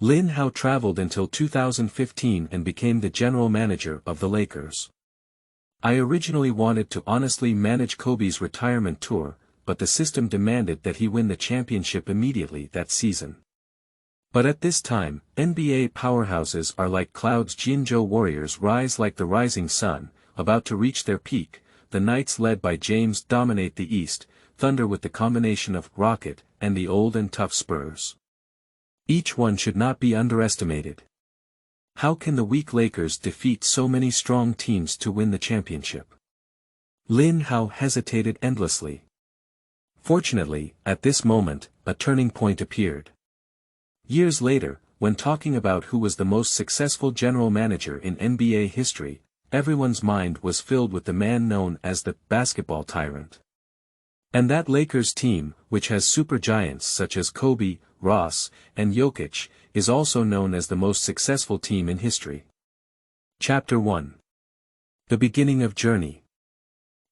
Lin Hao traveled until 2015 and became the general manager of the Lakers. I originally wanted to honestly manage Kobe's retirement tour, but the system demanded that he win the championship immediately that season. But at this time, NBA powerhouses are like cloudsJinzhou warriors rise like the rising sun, about to reach their peak. The Knights led by James dominate the East, Thunder with the combination of Rocket and the old and tough Spurs. Each one should not be underestimated. How can the weak Lakers defeat so many strong teams to win the championship? Lin Hao hesitated endlessly. Fortunately, at this moment, a turning point appeared. Years later, when talking about who was the most successful general manager in NBA history, everyone's mind was filled with the man known as the basketball tyrant. And that Lakers team, which has supergiants such as Kobe, Ross, and Jokic, is also known as the most successful team in history. Chapter 1. The beginning of journey.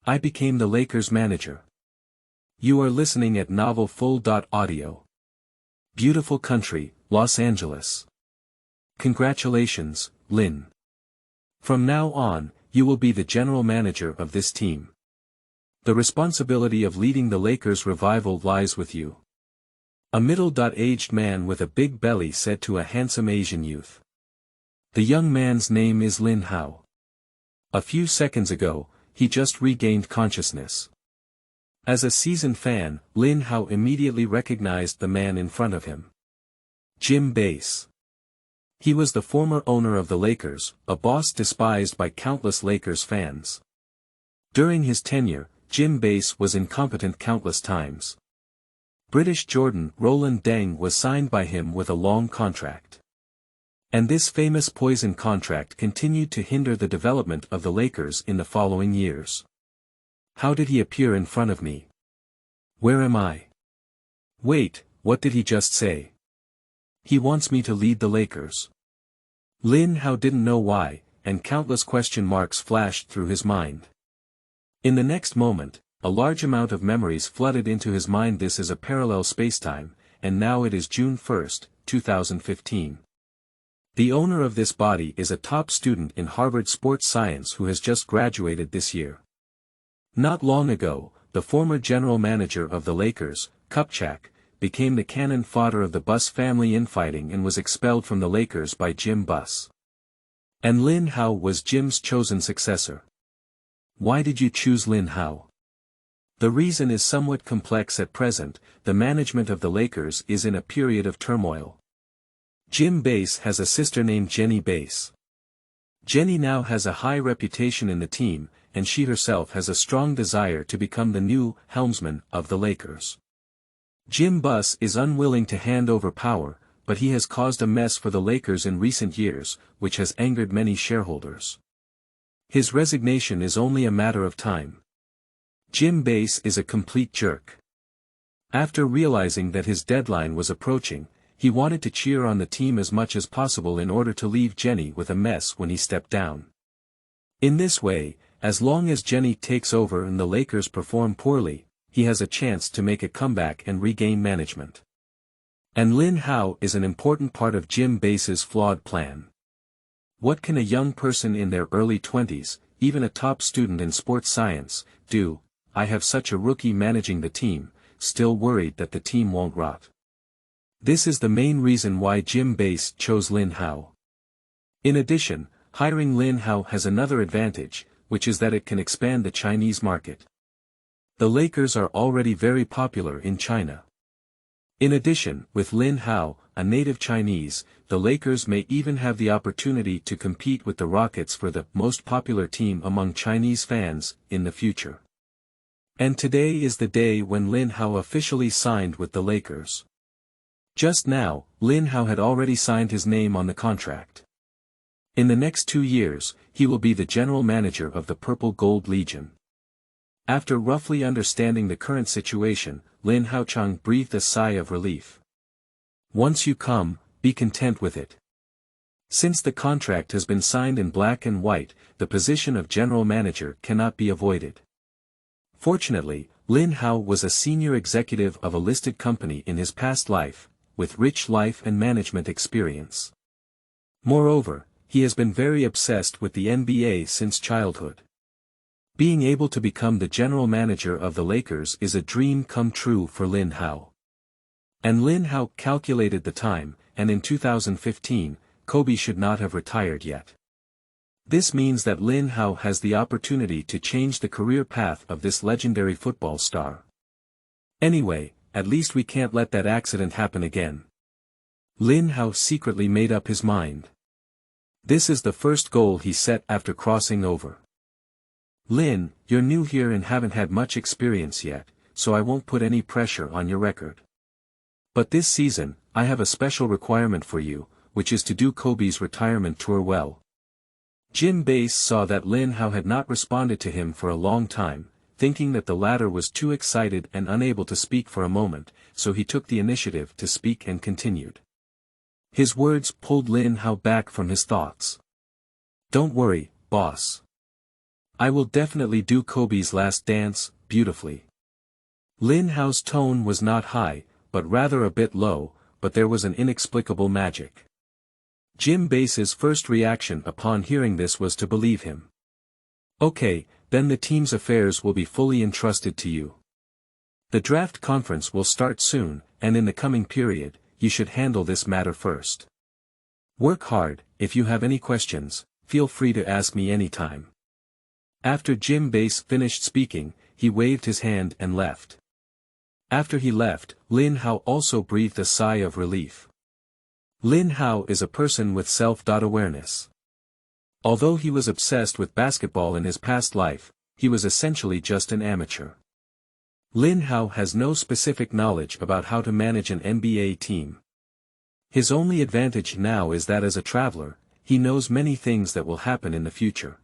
I became the Lakers manager. You are listening at novelfull.audio. Beautiful country, Los Angeles. Congratulations, Lin. From now on, you will be the general manager of this team. The responsibility of leading the Lakers revival lies with you. A middle-aged man with a big belly said to a handsome Asian youth. The young man's name is Lin Hao. A few seconds ago, he just regained consciousness. As a seasoned fan, Lin Hao immediately recognized the man in front of him. Jim Bass. He was the former owner of the Lakers, a boss despised by countless Lakers fans. During his tenure, Jim Bass was incompetent countless times. British Jordan Roland Deng was signed by him with a long contract. And this famous poison contract continued to hinder the development of the Lakers in the following years. How did he appear in front of me? Where am I? Wait, what did he just say? He wants me to lead the Lakers. Lin Hao didn't know why, and countless question marks flashed through his mind. In the next moment, a large amount of memories flooded into his mind. This is a parallel spacetime, and now it is June 1, 2015. The owner of this body is a top student in Harvard sports science who has just graduated this year. Not long ago, the former general manager of the Lakers, Kupchak, became the cannon fodder of the Buss family infighting and was expelled from the Lakers by Jim Buss. And Lin Hao was Jim's chosen successor. Why did you choose Lin Hao? The reason is somewhat complex at present. The management of the Lakers is in a period of turmoil. Jim Bass has a sister named Jenny Bass. Jenny now has a high reputation in the team, and she herself has a strong desire to become the new helmsman of the Lakers. Jim Buss is unwilling to hand over power, but he has caused a mess for the Lakers in recent years, which has angered many shareholders. His resignation is only a matter of time. Jim Bass is a complete jerk. After realizing that his deadline was approaching, he wanted to cheer on the team as much as possible in order to leave Jenny with a mess when he stepped down. In this way, as long as Jenny takes over and the Lakers perform poorly, he has a chance to make a comeback and regain management. And Lin Hao is an important part of Jim Bass's flawed plan. What can a young person in their early 20s, even a top student in sports science, do? I have such a rookie managing the team, still worried that the team won't rot. This is the main reason why Jim Bass chose Lin Hao. In addition, hiring Lin Hao has another advantage, which is that it can expand the Chinese market. The Lakers are already very popular in China. In addition, with Lin Hao, a native Chinese, the Lakers may even have the opportunity to compete with the Rockets for the most popular team among Chinese fans in the future. And today is the day when Lin Hao officially signed with the Lakers. Just now, Lin Hao had already signed his name on the contract. In the next 2 years, he will be the general manager of the Purple Gold Legion. After roughly understanding the current situation, Lin Hao breathed a sigh of relief. Once you come, be content with it. Since the contract has been signed in black and white, the position of general manager cannot be avoided. Fortunately, Lin Hao was a senior executive of a listed company in his past life, with rich life and management experience. Moreover, he has been very obsessed with the NBA since childhood. Being able to become the general manager of the Lakers is a dream come true for Lin Hao. And Lin Hao calculated the time, and in 2015, Kobe should not have retired yet. This means that Lin Hao has the opportunity to change the career path of this legendary football star. Anyway, at least we can't let that accident happen again. Lin Hao secretly made up his mind. This is the first goal he set after crossing over. Lin, you're new here and haven't had much experience yet, so I won't put any pressure on your record. But this season, I have a special requirement for you, which is to do Kobe's retirement tour well. Jim Bass saw that Lin Hao had not responded to him for a long time, thinking that the latter was too excited and unable to speak for a moment, so he took the initiative to speak and continued. His words pulled Lin Hao back from his thoughts. Don't worry, boss. I will definitely do Kobe's last dance, beautifully. Lin Hao's tone was not high, but rather a bit low, but there was an inexplicable magic. Jim Bass's first reaction upon hearing this was to believe him. Okay, then the team's affairs will be fully entrusted to you. The draft conference will start soon, and in the coming period, you should handle this matter first. Work hard. If you have any questions, feel free to ask me anytime. After Jim Bass finished speaking, he waved his hand and left. After he left, Lin Hao also breathed a sigh of relief. Lin Hao is a person with self-awareness. Although he was obsessed with basketball in his past life, he was essentially just an amateur. Lin Hao has no specific knowledge about how to manage an NBA team. His only advantage now is that as a traveler, he knows many things that will happen in the future.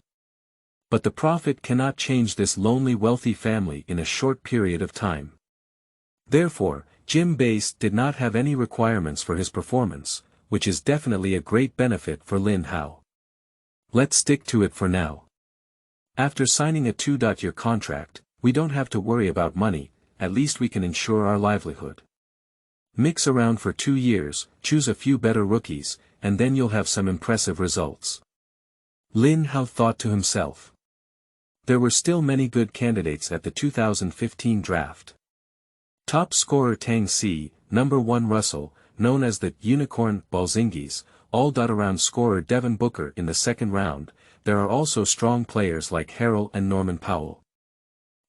But the prophet cannot change this lonely wealthy family in a short period of time. Therefore, Jim Bass did not have any requirements for his performance, which is definitely a great benefit for Lin Hao. Let's stick to it for now. After signing a 2-year contract, we don't have to worry about money, at least we can ensure our livelihood. Mix around for 2 years, choose a few better rookies, and then you'll have some impressive results. Lin Hao thought to himself. There were still many good candidates at the 2015 draft. Top scorer Tang Si, number 1 Russell, known as the Unicorn Balzingi's, all-around scorer Devin Booker in the second round. There are also strong players like Harrell and Norman Powell.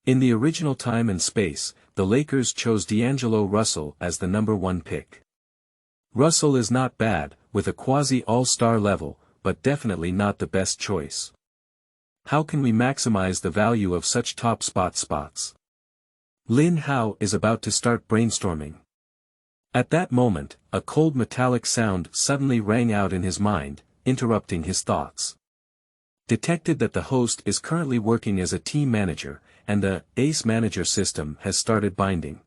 In the original time and space, the Lakers chose D'Angelo Russell as the number 1 pick. Russell is not bad, with a quasi-all-star level, but definitely not the best choice. How can we maximize the value of such top spots? Lin Hao is about to start brainstorming. At that moment, a cold metallic sound suddenly rang out in his mind, interrupting his thoughts. Detected that the host is currently working as a team manager, and the ace manager system has started binding.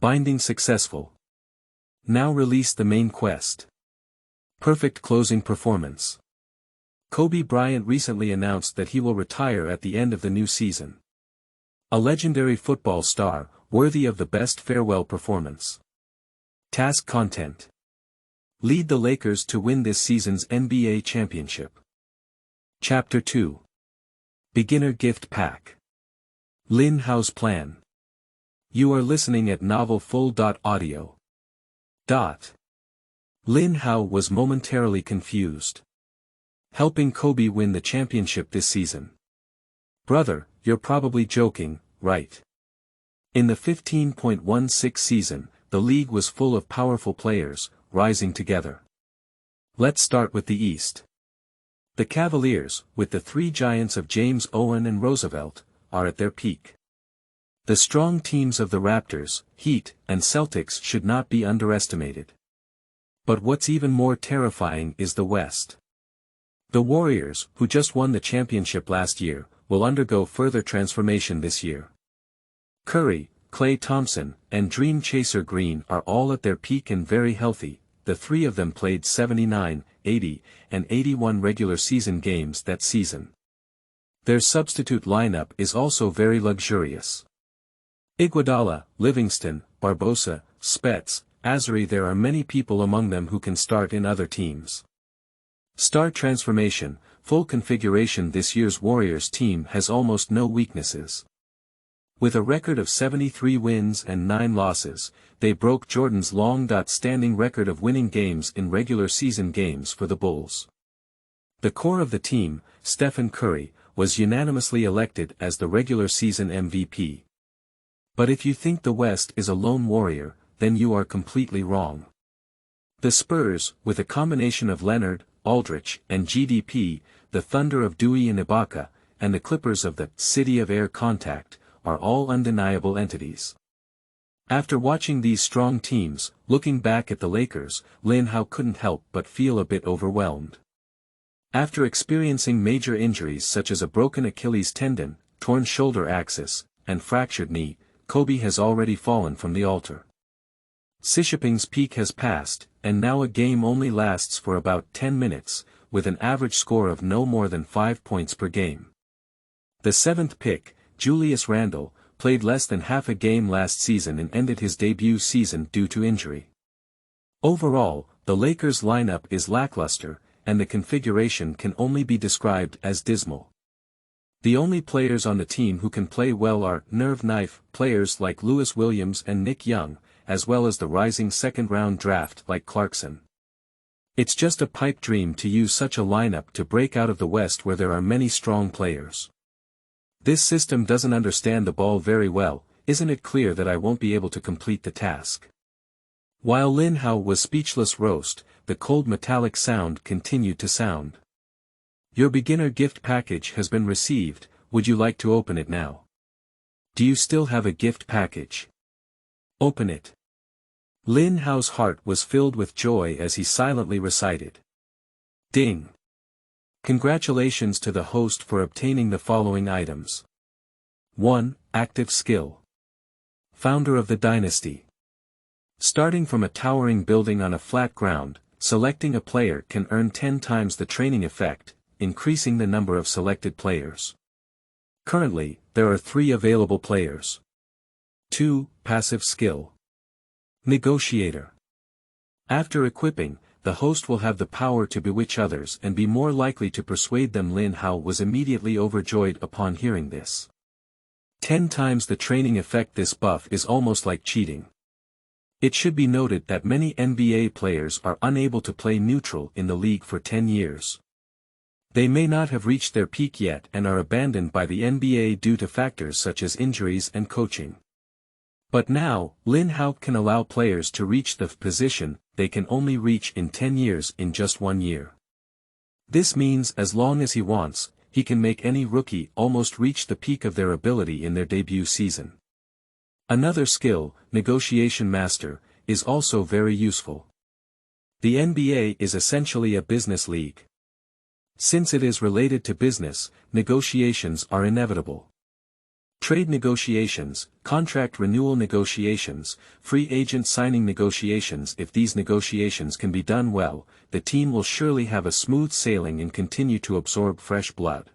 Binding successful. Now release the main quest. Perfect closing performance. Kobe Bryant recently announced that he will retire at the end of the new season. A legendary football star, worthy of the best farewell performance. Task content. Lead the Lakers to win this season's NBA championship. Chapter 2. Beginner Gift Pack. Lin Hao's plan. You are listening at novelfull.audio. Lin Hao was momentarily confused. Helping Kobe win the championship this season. Brother, you're probably joking, right? In the 15.16 season, the league was full of powerful players, rising together. Let's start with the East. The Cavaliers, with the 3 giants of James Owen and Roosevelt, are at their peak. The strong teams of the Raptors, Heat, and Celtics should not be underestimated. But what's even more terrifying is the West. The Warriors, who just won the championship last year, will undergo further transformation this year. Curry, Klay Thompson, and Dream Chaser Green are all at their peak and very healthy. The 3 of them played 79, 80, and 81 regular season games that season. Their substitute lineup is also very luxurious. Iguodala, Livingston, Barbosa, Spets, Azari. There are many people among them who can start in other teams. Star transformation, full configuration. This year's Warriors team has almost no weaknesses. With a record of 73 wins and 9 losses, they broke Jordan's long-standing record of winning games in regular season games for the Bulls. The core of the team, Stephen Curry, was unanimously elected as the regular season MVP. But if you think the West is a lone warrior, then you are completely wrong. The Spurs, with a combination of Leonard, Aldridge, and GDP, the Thunder of Dewey and Ibaka, and the Clippers of the City of Air Contact, are all undeniable entities. After watching these strong teams, looking back at the Lakers, Lin Hao couldn't help but feel a bit overwhelmed. After experiencing major injuries such as a broken Achilles tendon, torn shoulder axis, and fractured knee, Kobe has already fallen from the altar. Sishaping's peak has passed, and now a game only lasts for about 10 minutes, with an average score of no more than 5 points per game. The 7th pick, Julius Randle, played less than half a game last season and ended his debut season due to injury. Overall, the Lakers' lineup is lackluster, and the configuration can only be described as dismal. The only players on the team who can play well are nerve knife players like Lewis Williams and Nick Young, as well as the rising second-round draft like Clarkson. It's just a pipe dream to use such a lineup to break out of the West where there are many strong players. This system doesn't understand the ball very well. Isn't it clear that I won't be able to complete the task? While Lin Hao was speechless roast, the cold metallic sound continued to sound. Your beginner gift package has been received. Would you like to open it now? Do you still have a gift package? Open it. Lin Hao's heart was filled with joy as he silently recited. Ding! Congratulations to the host for obtaining the following items. 1. Active skill. Founder of the dynasty. Starting from a towering building on a flat ground, selecting a player can earn 10 times the training effect, increasing the number of selected players. Currently, there are 3 available players. 2. Passive skill. Negotiator. After equipping, the host will have the power to bewitch others and be more likely to persuade them. Lin Hao was immediately overjoyed upon hearing this. 10 times the training effect. This buff is almost like cheating. It should be noted that many NBA players are unable to play neutral in the league for 10 years. They may not have reached their peak yet and are abandoned by the NBA due to factors such as injuries and coaching. But now, Lin Hao can allow players to reach the position they can only reach in 10 years in just 1 year. This means as long as he wants, he can make any rookie almost reach the peak of their ability in their debut season. Another skill, Negotiation Master, is also very useful. The NBA is essentially a business league. Since it is related to business, negotiations are inevitable. Trade negotiations, contract renewal negotiations, free agent signing negotiations. If these negotiations can be done well, the team will surely have a smooth sailing and continue to absorb fresh blood.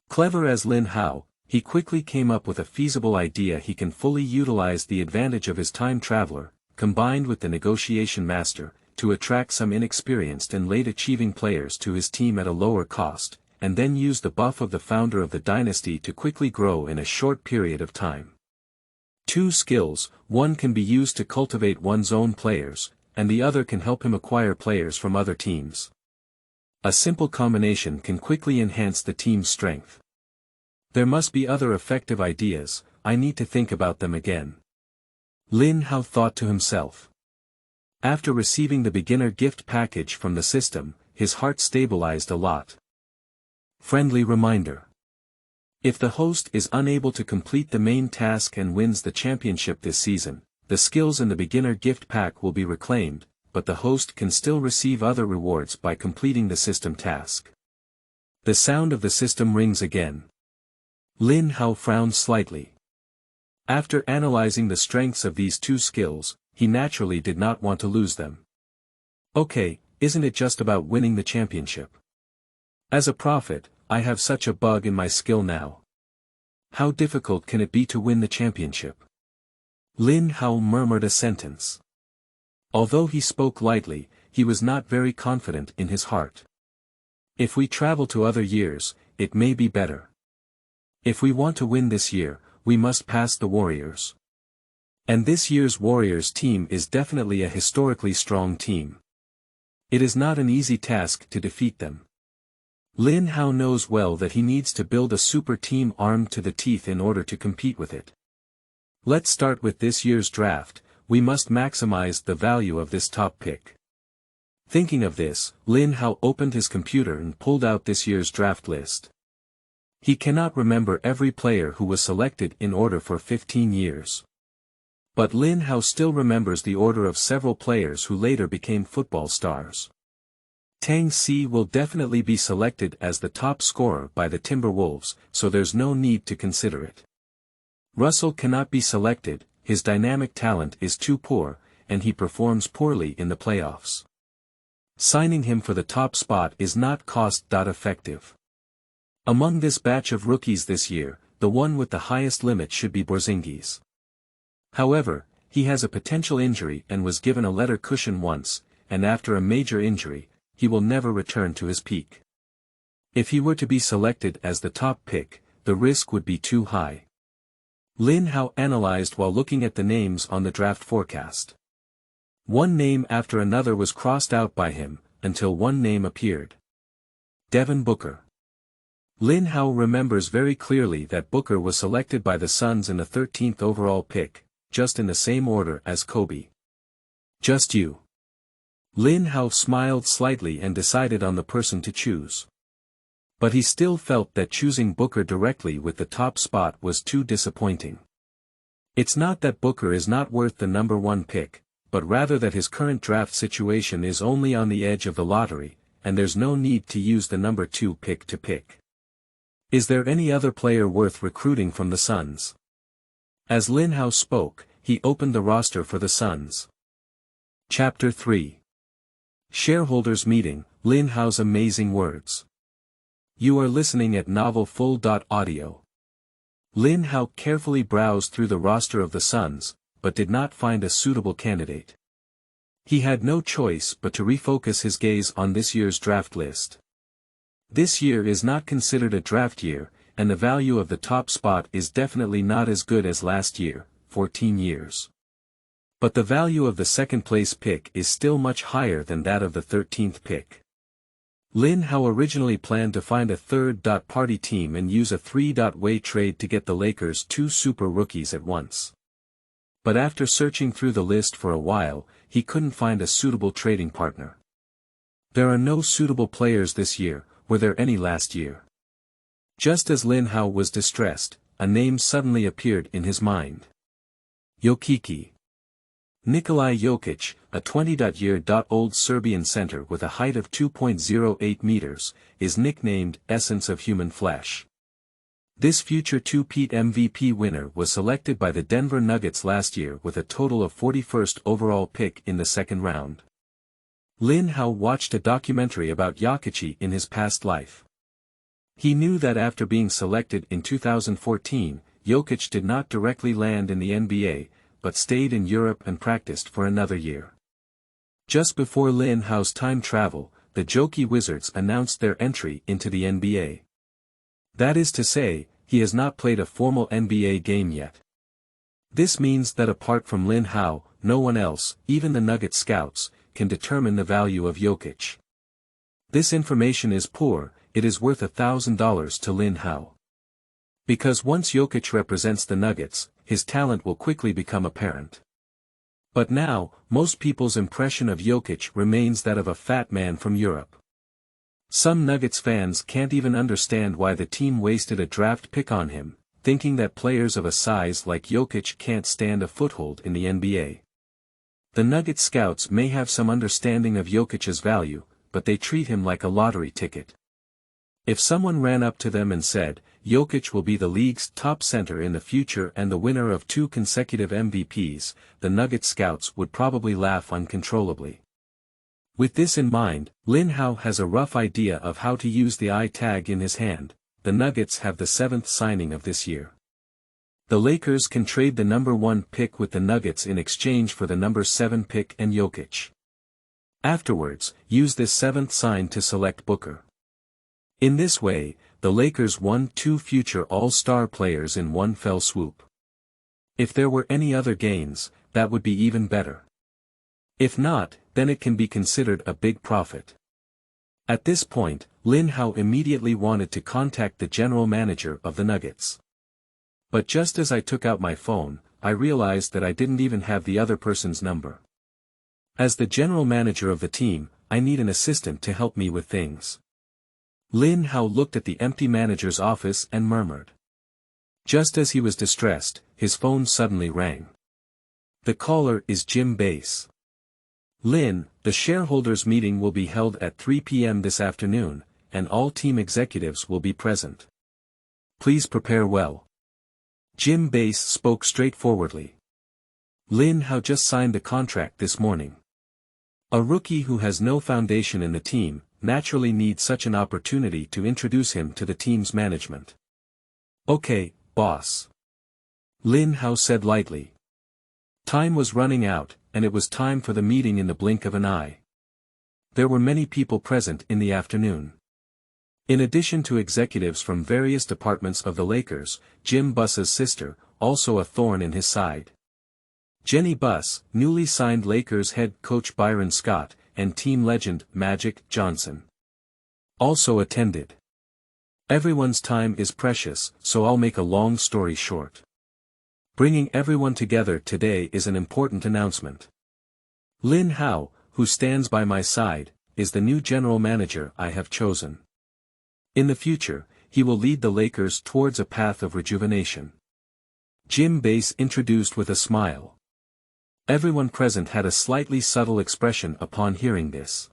Clever as Lin Hao, he quickly came up with a feasible idea. He can fully utilize the advantage of his time traveler, combined with the negotiation master, to attract some inexperienced and late-achieving players to his team at a lower cost, and then use the buff of the founder of the dynasty to quickly grow in a short period of time. 2 skills, one can be used to cultivate one's own players, and the other can help him acquire players from other teams. A simple combination can quickly enhance the team's strength. There must be other effective ideas. I need to think about them again. Lin Hao thought to himself. After receiving the beginner gift package from the system, his heart stabilized a lot. Friendly reminder. If the host is unable to complete the main task and wins the championship this season, the skills in the beginner gift pack will be reclaimed, but the host can still receive other rewards by completing the system task. The sound of the system rings again. Lin Hao frowned slightly. After analyzing the strengths of these 2 skills, he naturally did not want to lose them. Okay, isn't it just about winning the championship? As a prophet, I have such a bug in my skill now. How difficult can it be to win the championship? Lin Hao murmured a sentence. Although he spoke lightly, he was not very confident in his heart. If we travel to other years, it may be better. If we want to win this year, we must pass the Warriors. And this year's Warriors team is definitely a historically strong team. It is not an easy task to defeat them. Lin Hao knows well that he needs to build a super team armed to the teeth in order to compete with it. Let's start with this year's draft. We must maximize the value of this top pick. Thinking of this, Lin Hao opened his computer and pulled out this year's draft list. He cannot remember every player who was selected in order for 15 years. But Lin Hao still remembers the order of several players who later became football stars. Tang Si will definitely be selected as the top scorer by the Timberwolves, so there's no need to consider it. Russell cannot be selected, his dynamic talent is too poor, and he performs poorly in the playoffs. Signing him for the top spot is not cost-effective. Among this batch of rookies this year, the one with the highest limit should be Porzingis. However, he has a potential injury and was given a letter cushion once, and after a major injury, he will never return to his peak. If he were to be selected as the top pick, the risk would be too high. Lin Hao analyzed while looking at the names on the draft forecast. One name after another was crossed out by him, until one name appeared. Devin Booker. Lin Hao remembers very clearly that Booker was selected by the Suns in the 13th overall pick, just in the same order as Kobe. Just you. Lin Hao smiled slightly and decided on the person to choose. But he still felt that choosing Booker directly with the top spot was too disappointing. It's not that Booker is not worth the number 1 pick, but rather that his current draft situation is only on the edge of the lottery, and there's no need to use the number 2 pick to pick. Is there any other player worth recruiting from the Suns? As Lin Hao spoke, he opened the roster for the Suns. Chapter 3. Shareholders Meeting, Lin Hao's Amazing Words. You are listening at novelfull.audio. Lin Hao carefully browsed through the roster of the Suns, but did not find a suitable candidate. He had no choice but to refocus his gaze on this year's draft list. This year is not considered a draft year, and the value of the top spot is definitely not as good as last year, 14 years. But the value of the second-place pick is still much higher than that of the 13th pick. Lin Hao originally planned to find a third-party team and use a three-way trade to get the Lakers 2 super rookies at once. But after searching through the list for a while, he couldn't find a suitable trading partner. There are no suitable players this year. Were there any last year? Just as Lin Hao was distressed, a name suddenly appeared in his mind. Yokichi. Nikolai Jokic, a 20-year-old Serbian center with a height of 2.08 meters, is nicknamed Essence of Human Flesh. This future two-peat MVP winner was selected by the Denver Nuggets last year with a total of 41st overall pick in the second round. Lin Hao watched a documentary about Yokichi in his past life. He knew that after being selected in 2014, Jokic did not directly land in the NBA, but stayed in Europe and practiced for another year. Just before Lin Hao's time travel, the Jokic Wizards announced their entry into the NBA. That is to say, he has not played a formal NBA game yet. This means that apart from Lin Hao, no one else, even the Nuggets scouts, can determine the value of Jokic. This information is poor, it is worth $1,000 to Lin Hao. Because once Jokic represents the Nuggets, his talent will quickly become apparent. But now, most people's impression of Jokic remains that of a fat man from Europe. Some Nuggets fans can't even understand why the team wasted a draft pick on him, thinking that players of a size like Jokic can't stand a foothold in the NBA. The Nuggets scouts may have some understanding of Jokic's value, but they treat him like a lottery ticket. If someone ran up to them and said, Jokic will be the league's top center in the future and the winner of 2 consecutive MVPs, the Nuggets scouts would probably laugh uncontrollably. With this in mind, Lin Hao has a rough idea of how to use the I tag in his hand. The Nuggets have the 7th signing of this year. The Lakers can trade the number 1 pick with the Nuggets in exchange for the number 7 pick and Jokic. Afterwards, use this 7th sign to select Booker. In this way, the Lakers won 2 future All-Star players in one fell swoop. If there were any other gains, that would be even better. If not, then it can be considered a big profit. At this point, Lin Hao immediately wanted to contact the general manager of the Nuggets. But just as I took out my phone, I realized that I didn't even have the other person's number. As the general manager of the team, I need an assistant to help me with things. Lin Hao looked at the empty manager's office and murmured. Just as he was distressed, his phone suddenly rang. The caller is Jim Bass. Lin, the shareholders meeting will be held at 3 p.m. this afternoon, and all team executives will be present. Please prepare well. Jim Bass spoke straightforwardly. Lin Hao just signed a contract this morning. A rookie who has no foundation in the team, naturally needs such an opportunity to introduce him to the team's management. Okay, boss. Lin Hao said lightly. Time was running out, and it was time for the meeting in the blink of an eye. There were many people present in the afternoon. In addition to executives from various departments of the Lakers, Jim Buss's sister, also a thorn in his side. Jenny Buss, newly signed Lakers head coach Byron Scott, and team legend Magic Johnson also attended. Everyone's time is precious, so I'll make a long story short. Bringing everyone together today is an important announcement. Lin Hao, who stands by my side, is the new general manager I have chosen. In the future, he will lead the Lakers towards a path of rejuvenation. Jim Bass introduced with a smile. Everyone present had a slightly subtle expression upon hearing this.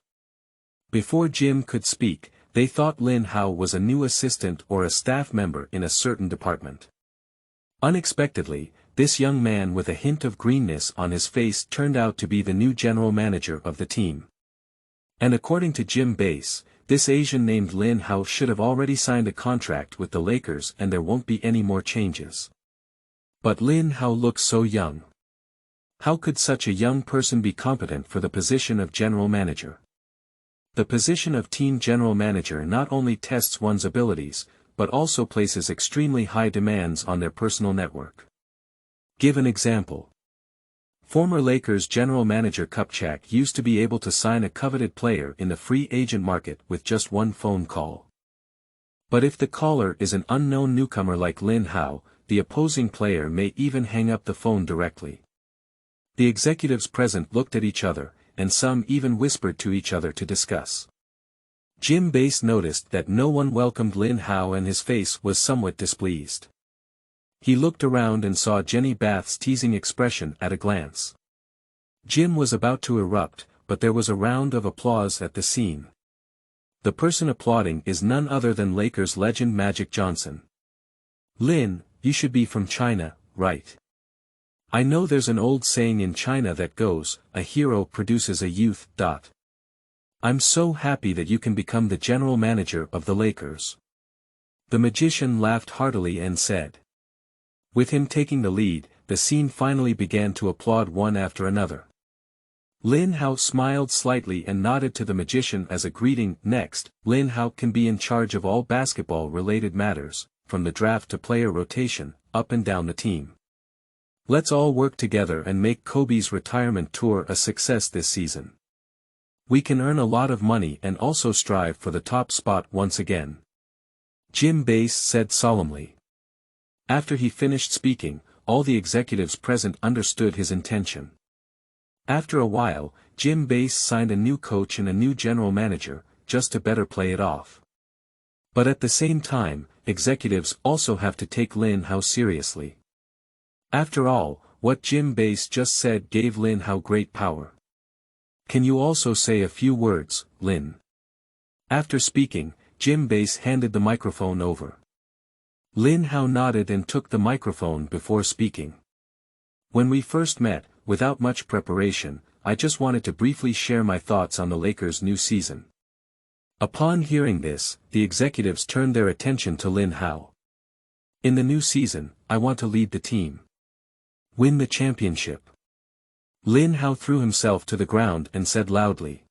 Before Jim could speak, they thought Lin Hao was a new assistant or a staff member in a certain department. Unexpectedly, this young man with a hint of greenness on his face turned out to be the new general manager of the team. And according to Jim Bass, this Asian named Lin Hao should have already signed a contract with the Lakers and there won't be any more changes. But Lin Hao looks so young. How could such a young person be competent for the position of general manager? The position of team general manager not only tests one's abilities, but also places extremely high demands on their personal network. Give an example. Former Lakers general manager Kupchak used to be able to sign a coveted player in the free agent market with just one phone call. But if the caller is an unknown newcomer like Lin Hao, the opposing player may even hang up the phone directly. The executives present looked at each other, and some even whispered to each other to discuss. Jim Bass noticed that no one welcomed Lin Hao and his face was somewhat displeased. He looked around and saw Jenny Bath's teasing expression at a glance. Jim was about to erupt, but there was a round of applause at the scene. The person applauding is none other than Lakers legend Magic Johnson. Lin, you should be from China, right? I know there's an old saying in China that goes, a hero produces a youth. I'm so happy that you can become the general manager of the Lakers. The magician laughed heartily and said. With him taking the lead, the scene finally began to applaud one after another. Lin Hao smiled slightly and nodded to the magician as a greeting. Next, Lin Hao can be in charge of all basketball-related matters, from the draft to player rotation, up and down the team. Let's all work together and make Kobe's retirement tour a success this season. We can earn a lot of money and also strive for the top spot once again. Jim Bass said solemnly. After he finished speaking, all the executives present understood his intention. After a while, Jim Bass signed a new coach and a new general manager, just to better play it off. But at the same time, executives also have to take Lin Hao seriously. After all, what Jim Bass just said gave Lin Hao great power. Can you also say a few words, Lin? After speaking, Jim Bass handed the microphone over. Lin Hao nodded and took the microphone before speaking. When we first met, without much preparation, I just wanted to briefly share my thoughts on the Lakers' new season. Upon hearing this, the executives turned their attention to Lin Hao. In the new season, I want to lead the team. Win the championship. Lin Hao threw himself to the ground and said loudly.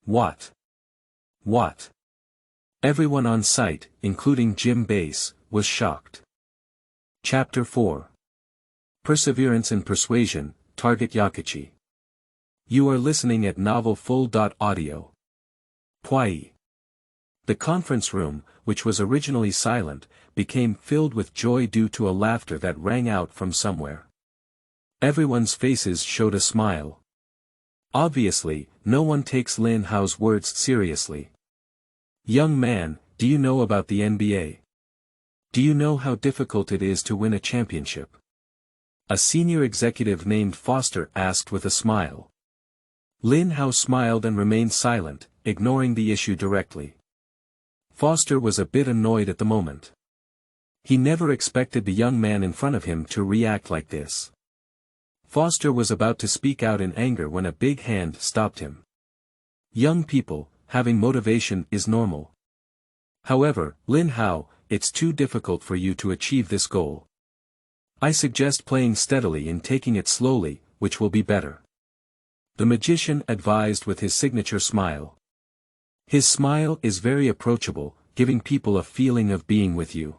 What? What? Everyone on site, including Jim Bass, was shocked. Chapter 4. Perseverance and Persuasion, Target Yokichi. You are listening at novelfull.audio. Pwai. The conference room, which was originally silent, became filled with joy due to a laughter that rang out from somewhere. Everyone's faces showed a smile. Obviously, no one takes Lin Hao's words seriously. Young man, do you know about the NBA? Do you know how difficult it is to win a championship? A senior executive named Foster asked with a smile. Lin Hao smiled and remained silent, ignoring the issue directly. Foster was a bit annoyed at the moment. He never expected the young man in front of him to react like this. Foster was about to speak out in anger when a big hand stopped him. Young people, having motivation is normal. However, Lin Hao, it's too difficult for you to achieve this goal. I suggest playing steadily and taking it slowly, which will be better. The magician advised with his signature smile. His smile is very approachable, giving people a feeling of being with you.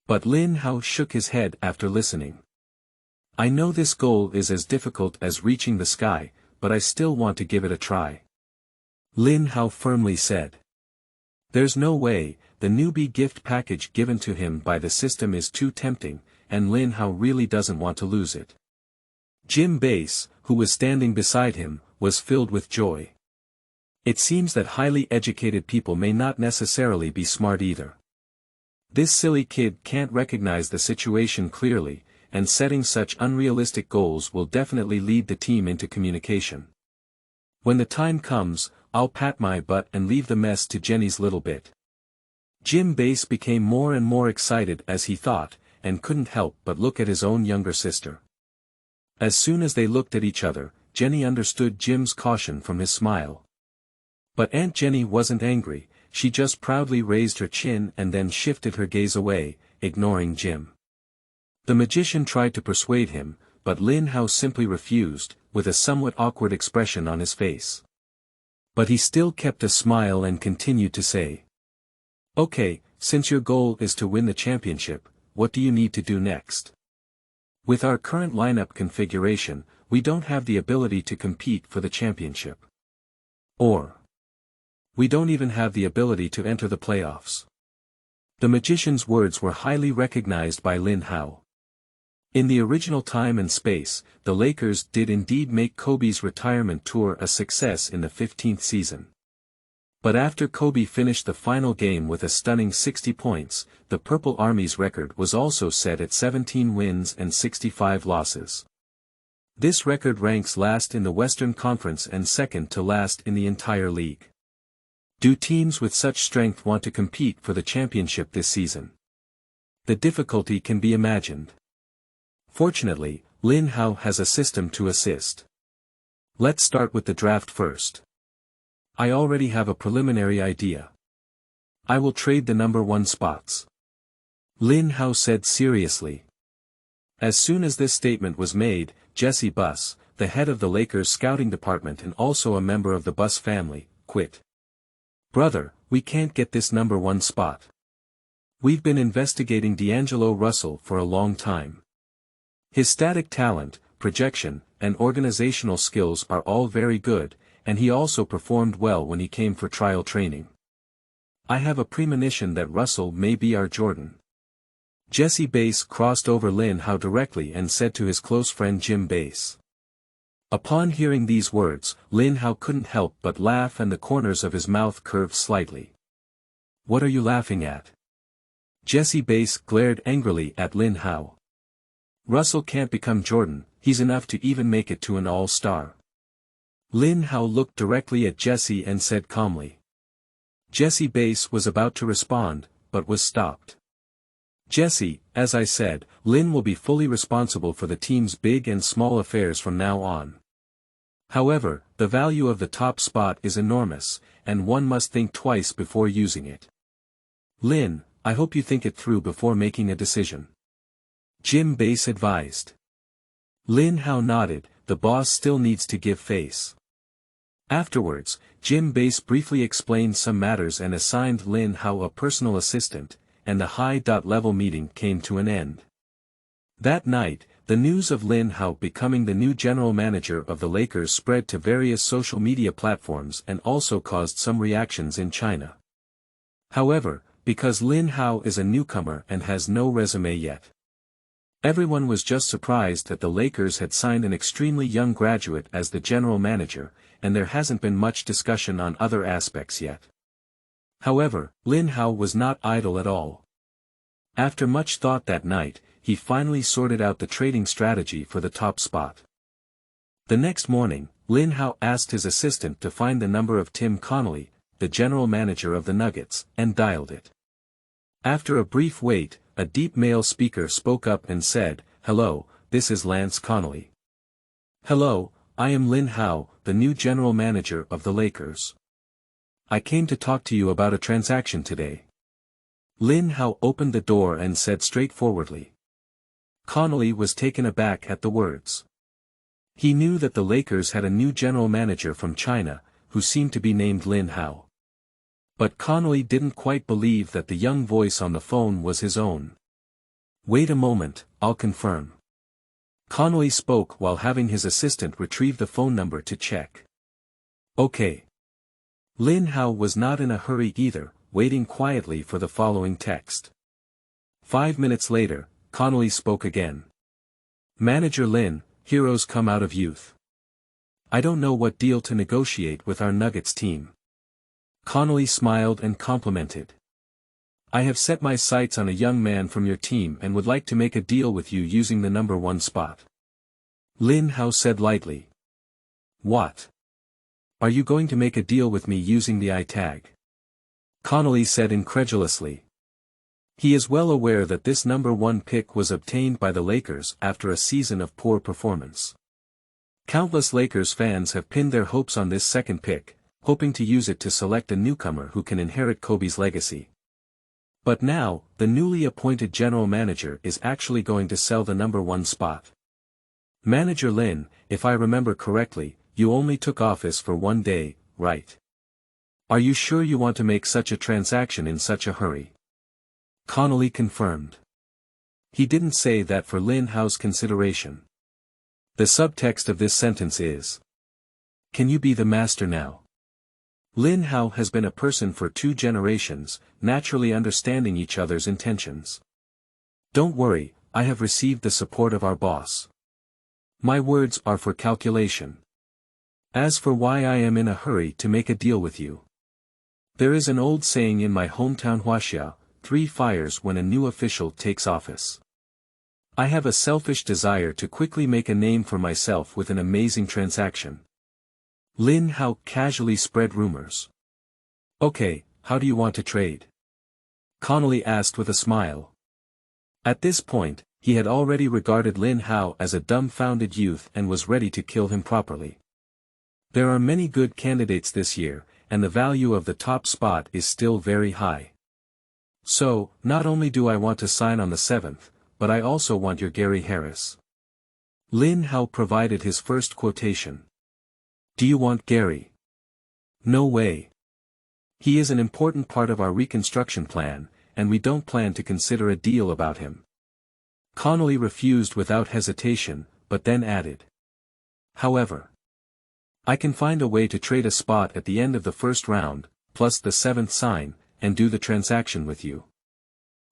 But Lin Hao shook his head after listening. I know this goal is as difficult as reaching the sky, but I still want to give it a try. Lin Hao firmly said. There's no way, the newbie gift package given to him by the system is too tempting, and Lin Hao really doesn't want to lose it. Jim Bass, who was standing beside him, was filled with joy. It seems that highly educated people may not necessarily be smart either. This silly kid can't recognize the situation clearly, and setting such unrealistic goals will definitely lead the team into communication. When the time comes, I'll pat my butt and leave the mess to Jenny's little bit. Jim Bass became more and more excited as he thought, and couldn't help but look at his own younger sister. As soon as they looked at each other, Jenny understood Jim's caution from his smile. But Aunt Jenny wasn't angry, she just proudly raised her chin and then shifted her gaze away, ignoring Jim. The magician tried to persuade him, but Lin Hao simply refused, with a somewhat awkward expression on his face. But he still kept a smile and continued to say. Okay, since your goal is to win the championship, what do you need to do next? With our current lineup configuration, we don't have the ability to compete for the championship. Or we don't even have the ability to enter the playoffs. The magician's words were highly recognized by Lin Hao. In the original time and space, the Lakers did indeed make Kobe's retirement tour a success in the 15th season. But after Kobe finished the final game with a stunning 60 points, the Purple Army's record was also set at 17 wins and 65 losses. This record ranks last in the Western Conference and second to last in the entire league. Do teams with such strength want to compete for the championship this season? The difficulty can be imagined. Fortunately, Lin Hao has a system to assist. Let's start with the draft first. I already have a preliminary idea. I will trade the number 1 spots. Lin Hao said seriously. As soon as this statement was made, Jesse Buss, the head of the Lakers scouting department and also a member of the Buss family, quit. Brother, we can't get this number 1 spot. We've been investigating D'Angelo Russell for a long time. His static talent, projection, and organizational skills are all very good, and he also performed well when he came for trial training. I have a premonition that Russell may be our Jordan. Jesse Bass crossed over Lin Hao directly and said to his close friend Jim Bass. Upon hearing these words, Lin Hao couldn't help but laugh and the corners of his mouth curved slightly. What are you laughing at? Jesse Bass glared angrily at Lin Hao. Russell can't become Jordan, he's enough to even make it to an all-star. Lin Hao looked directly at Jesse and said calmly. Jesse Bass was about to respond, but was stopped. Jesse, as I said, Lin will be fully responsible for the team's big and small affairs from now on. However, the value of the top spot is enormous, and one must think twice before using it. Lin, I hope you think it through before making a decision. Jim Bass advised. Lin Hao nodded, the boss still needs to give face. Afterwards, Jim Bass briefly explained some matters and assigned Lin Hao a personal assistant, and the high-level meeting came to an end. That night, the news of Lin Hao becoming the new general manager of the Lakers spread to various social media platforms and also caused some reactions in China. However, because Lin Hao is a newcomer and has no resume yet, everyone was just surprised that the Lakers had signed an extremely young graduate as the general manager, and there hasn't been much discussion on other aspects yet. However, Lin Hao was not idle at all. After much thought that night, he finally sorted out the trading strategy for the top spot. The next morning, Lin Hao asked his assistant to find the number of Tim Connolly, the general manager of the Nuggets, and dialed it. After a brief wait, a deep male speaker spoke up and said, "Hello, this is Lance Connolly." "Hello, I am Lin Hao, the new general manager of the Lakers. I came to talk to you about a transaction today." Lin Hao opened the door and said straightforwardly. Connolly was taken aback at the words. He knew that the Lakers had a new general manager from China, who seemed to be named Lin Hao. But Connolly didn't quite believe that the young voice on the phone was his own. "Wait a moment, I'll confirm." Connolly spoke while having his assistant retrieve the phone number to check. "Okay." Lin Hao was not in a hurry either, waiting quietly for the following text. 5 minutes later, Connolly spoke again. "Manager Lin, heroes come out of youth. I don't know what deal to negotiate with our Nuggets team." Connolly smiled and complimented. "I have set my sights on a young man from your team and would like to make a deal with you using the number 1 spot." Lin Hao said lightly. "What? Are you going to make a deal with me using the I tag?" Connolly said incredulously. He is well aware that this number 1 pick was obtained by the Lakers after a season of poor performance. Countless Lakers fans have pinned their hopes on this second pick, hoping to use it to select a newcomer who can inherit Kobe's legacy. But now, the newly appointed general manager is actually going to sell the number 1 spot. "Manager Lin, if I remember correctly, you only took office for 1 day, right? Are you sure you want to make such a transaction in such a hurry?" Connolly confirmed. He didn't say that for Lin Hao's consideration. The subtext of this sentence is, "Can you be the master now?" Lin Hao has been a person for 2 generations, naturally understanding each other's intentions. "Don't worry, I have received the support of our boss. My words are for calculation. As for why I am in a hurry to make a deal with you. There is an old saying in my hometown Huaxia, 3 fires when a new official takes office. I have a selfish desire to quickly make a name for myself with an amazing transaction." Lin Hao casually spread rumors. "Okay, how do you want to trade?" Connolly asked with a smile. At this point, he had already regarded Lin Hao as a dumbfounded youth and was ready to kill him properly. There are many good candidates this year, and the value of the top spot is still very high. So, not only do I want to sign on the 7th, but I also want your Gary Harris. Lin Hao provided his first quotation. "Do you want Gary?" "No way. He is an important part of our reconstruction plan, and we don't plan to consider a deal about him." Connolly refused without hesitation, but then added. "However, I can find a way to trade a spot at the end of the first round, plus the 7th sign, and do the transaction with you."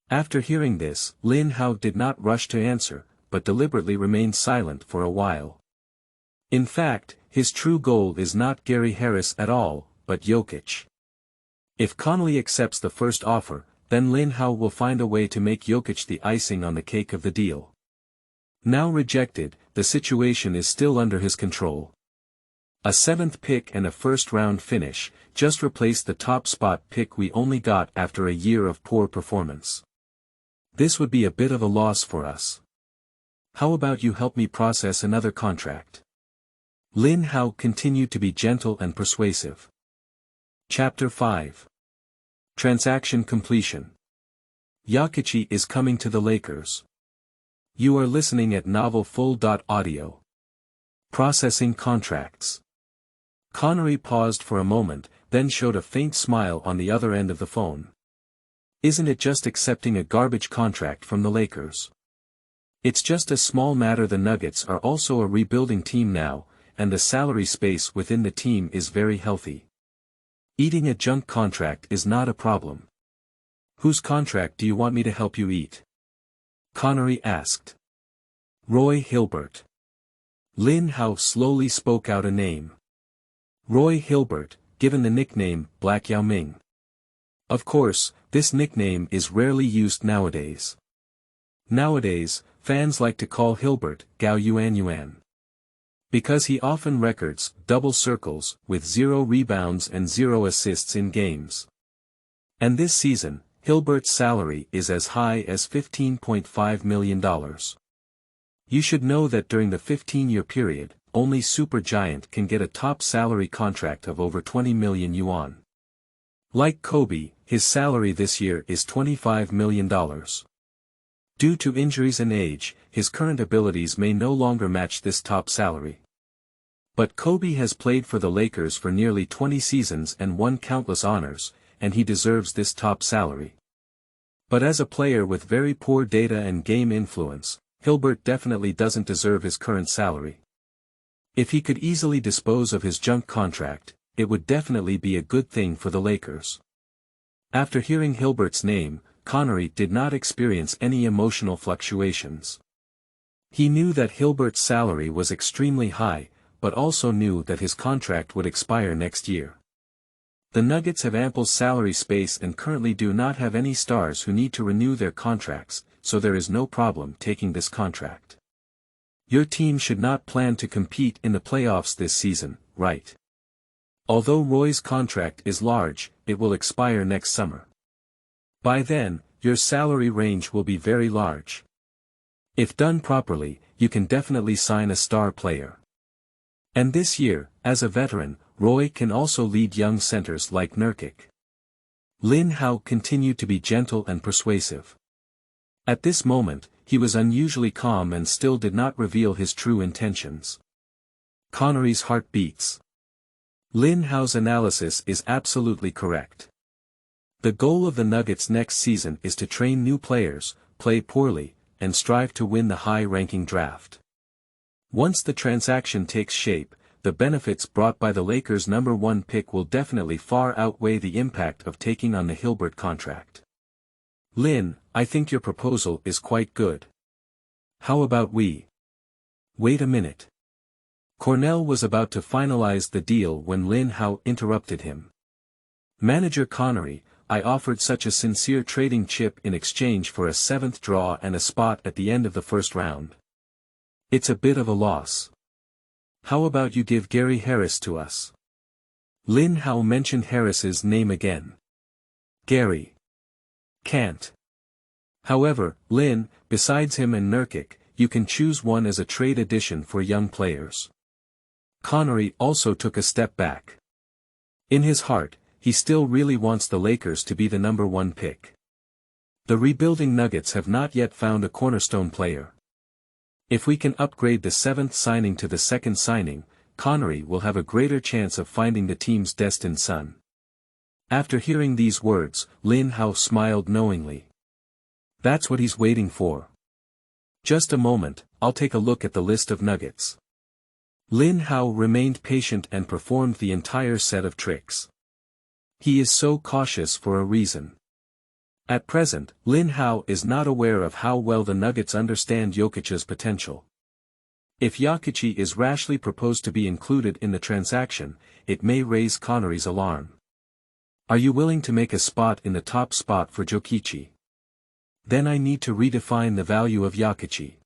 After hearing this, Lin Hao did not rush to answer, but deliberately remained silent for a while. In fact, his true goal is not Gary Harris at all, but Jokic. If Connolly accepts the first offer, then Lin Hao will find a way to make Jokic the icing on the cake of the deal. Now rejected, the situation is still under his control. A 7th pick and a first-round finish, just replace the top spot pick we only got after a year of poor performance. This would be a bit of a loss for us. How about you help me process another contract? Lin Hao continued to be gentle and persuasive. Chapter 5. Transaction completion. Yokichi is coming to the Lakers. You are listening at novelfull.audio. Processing contracts. Connery paused for a moment, then showed a faint smile on the other end of the phone. Isn't it just accepting a garbage contract from the Lakers? It's just a small matter. The Nuggets are also a rebuilding team now, and the salary space within the team is very healthy. Eating a junk contract is not a problem. Whose contract do you want me to help you eat? Connery asked. Roy Hilbert. Lin Hao slowly spoke out a name. Roy Hilbert, given the nickname Black Yao Ming. Of course, this nickname is rarely used nowadays. Nowadays, fans like to call Hilbert Gao Yuan Yuan. Because he often records double circles with 0 rebounds and 0 assists in games. And this season, Hilbert's salary is as high as $15.5 million. You should know that during the 15-year period, only Supergiant can get a top salary contract of over 20 million yuan. Like Kobe, his salary this year is $25 million. Due to injuries and age, his current abilities may no longer match this top salary. But Kobe has played for the Lakers for nearly 20 seasons and won countless honors, and he deserves this top salary. But as a player with very poor data and game influence, Hilbert definitely doesn't deserve his current salary. If he could easily dispose of his junk contract, it would definitely be a good thing for the Lakers. After hearing Hilbert's name, Connery did not experience any emotional fluctuations. He knew that Hilbert's salary was extremely high, but also knew that his contract would expire next year. The Nuggets have ample salary space and currently do not have any stars who need to renew their contracts, so there is no problem taking this contract. Your team should not plan to compete in the playoffs this season, right? Although Roy's contract is large, it will expire next summer. By then, your salary range will be very large. If done properly, you can definitely sign a star player. And this year, as a veteran, Roy can also lead young centers like Nurkic. Lin Hao continued to be gentle and persuasive. At this moment, he was unusually calm and still did not reveal his true intentions. Connery's heart beats. Lin Hao's analysis is absolutely correct. The goal of the Nuggets next season is to train new players, play poorly, and strive to win the high-ranking draft. Once the transaction takes shape, the benefits brought by the Lakers' #1 pick will definitely far outweigh the impact of taking on the Hilbert contract. Lin, I think your proposal is quite good. How about we? Wait a minute. Cornell was about to finalize the deal when Lin Hao interrupted him. Manager Connery, I offered such a sincere trading chip in exchange for a 7th draw and a spot at the end of the first round. It's a bit of a loss. How about you give Gary Harris to us? Lin Hao mentioned Harris's name again. Gary. Can't. However, Lin, besides him and Nurkic, you can choose one as a trade addition for young players. Connery also took a step back. In his heart, he still really wants the Lakers to be the #1 pick. The rebuilding Nuggets have not yet found a cornerstone player. If we can upgrade the 7th signing to the 2nd signing, Connery will have a greater chance of finding the team's destined son. After hearing these words, Lin Hao smiled knowingly. That's what he's waiting for. Just a moment, I'll take a look at the list of Nuggets. Lin Hao remained patient and performed the entire set of tricks. He is so cautious for a reason. At present, Lin Hao is not aware of how well the Nuggets understand Jokic's potential. If Yokichi is rashly proposed to be included in the transaction, it may raise Connery's alarm. Are you willing to make a spot in the top spot for Jokichi? Then I need to redefine the value of Yokichi.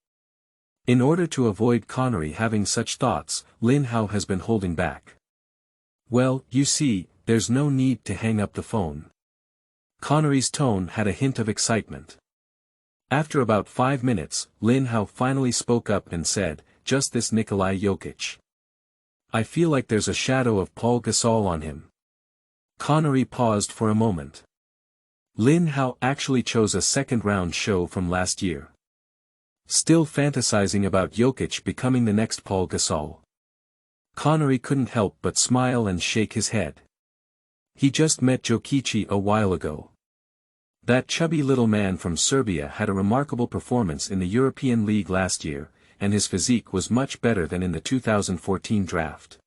In order to avoid Connery having such thoughts, Lin Hao has been holding back. Well, you see, there's no need to hang up the phone. Connery's tone had a hint of excitement. After about 5 minutes, Lin Hao finally spoke up and said, just this Nikola Jokic. I feel like there's a shadow of Paul Gasol on him. Connery paused for a moment. Lin Hao actually chose a second-round show from last year. Still fantasizing about Jokic becoming the next Paul Gasol. Connery couldn't help but smile and shake his head. He just met Yokichi a while ago. That chubby little man from Serbia had a remarkable performance in the European League last year, and his physique was much better than in the 2014 draft.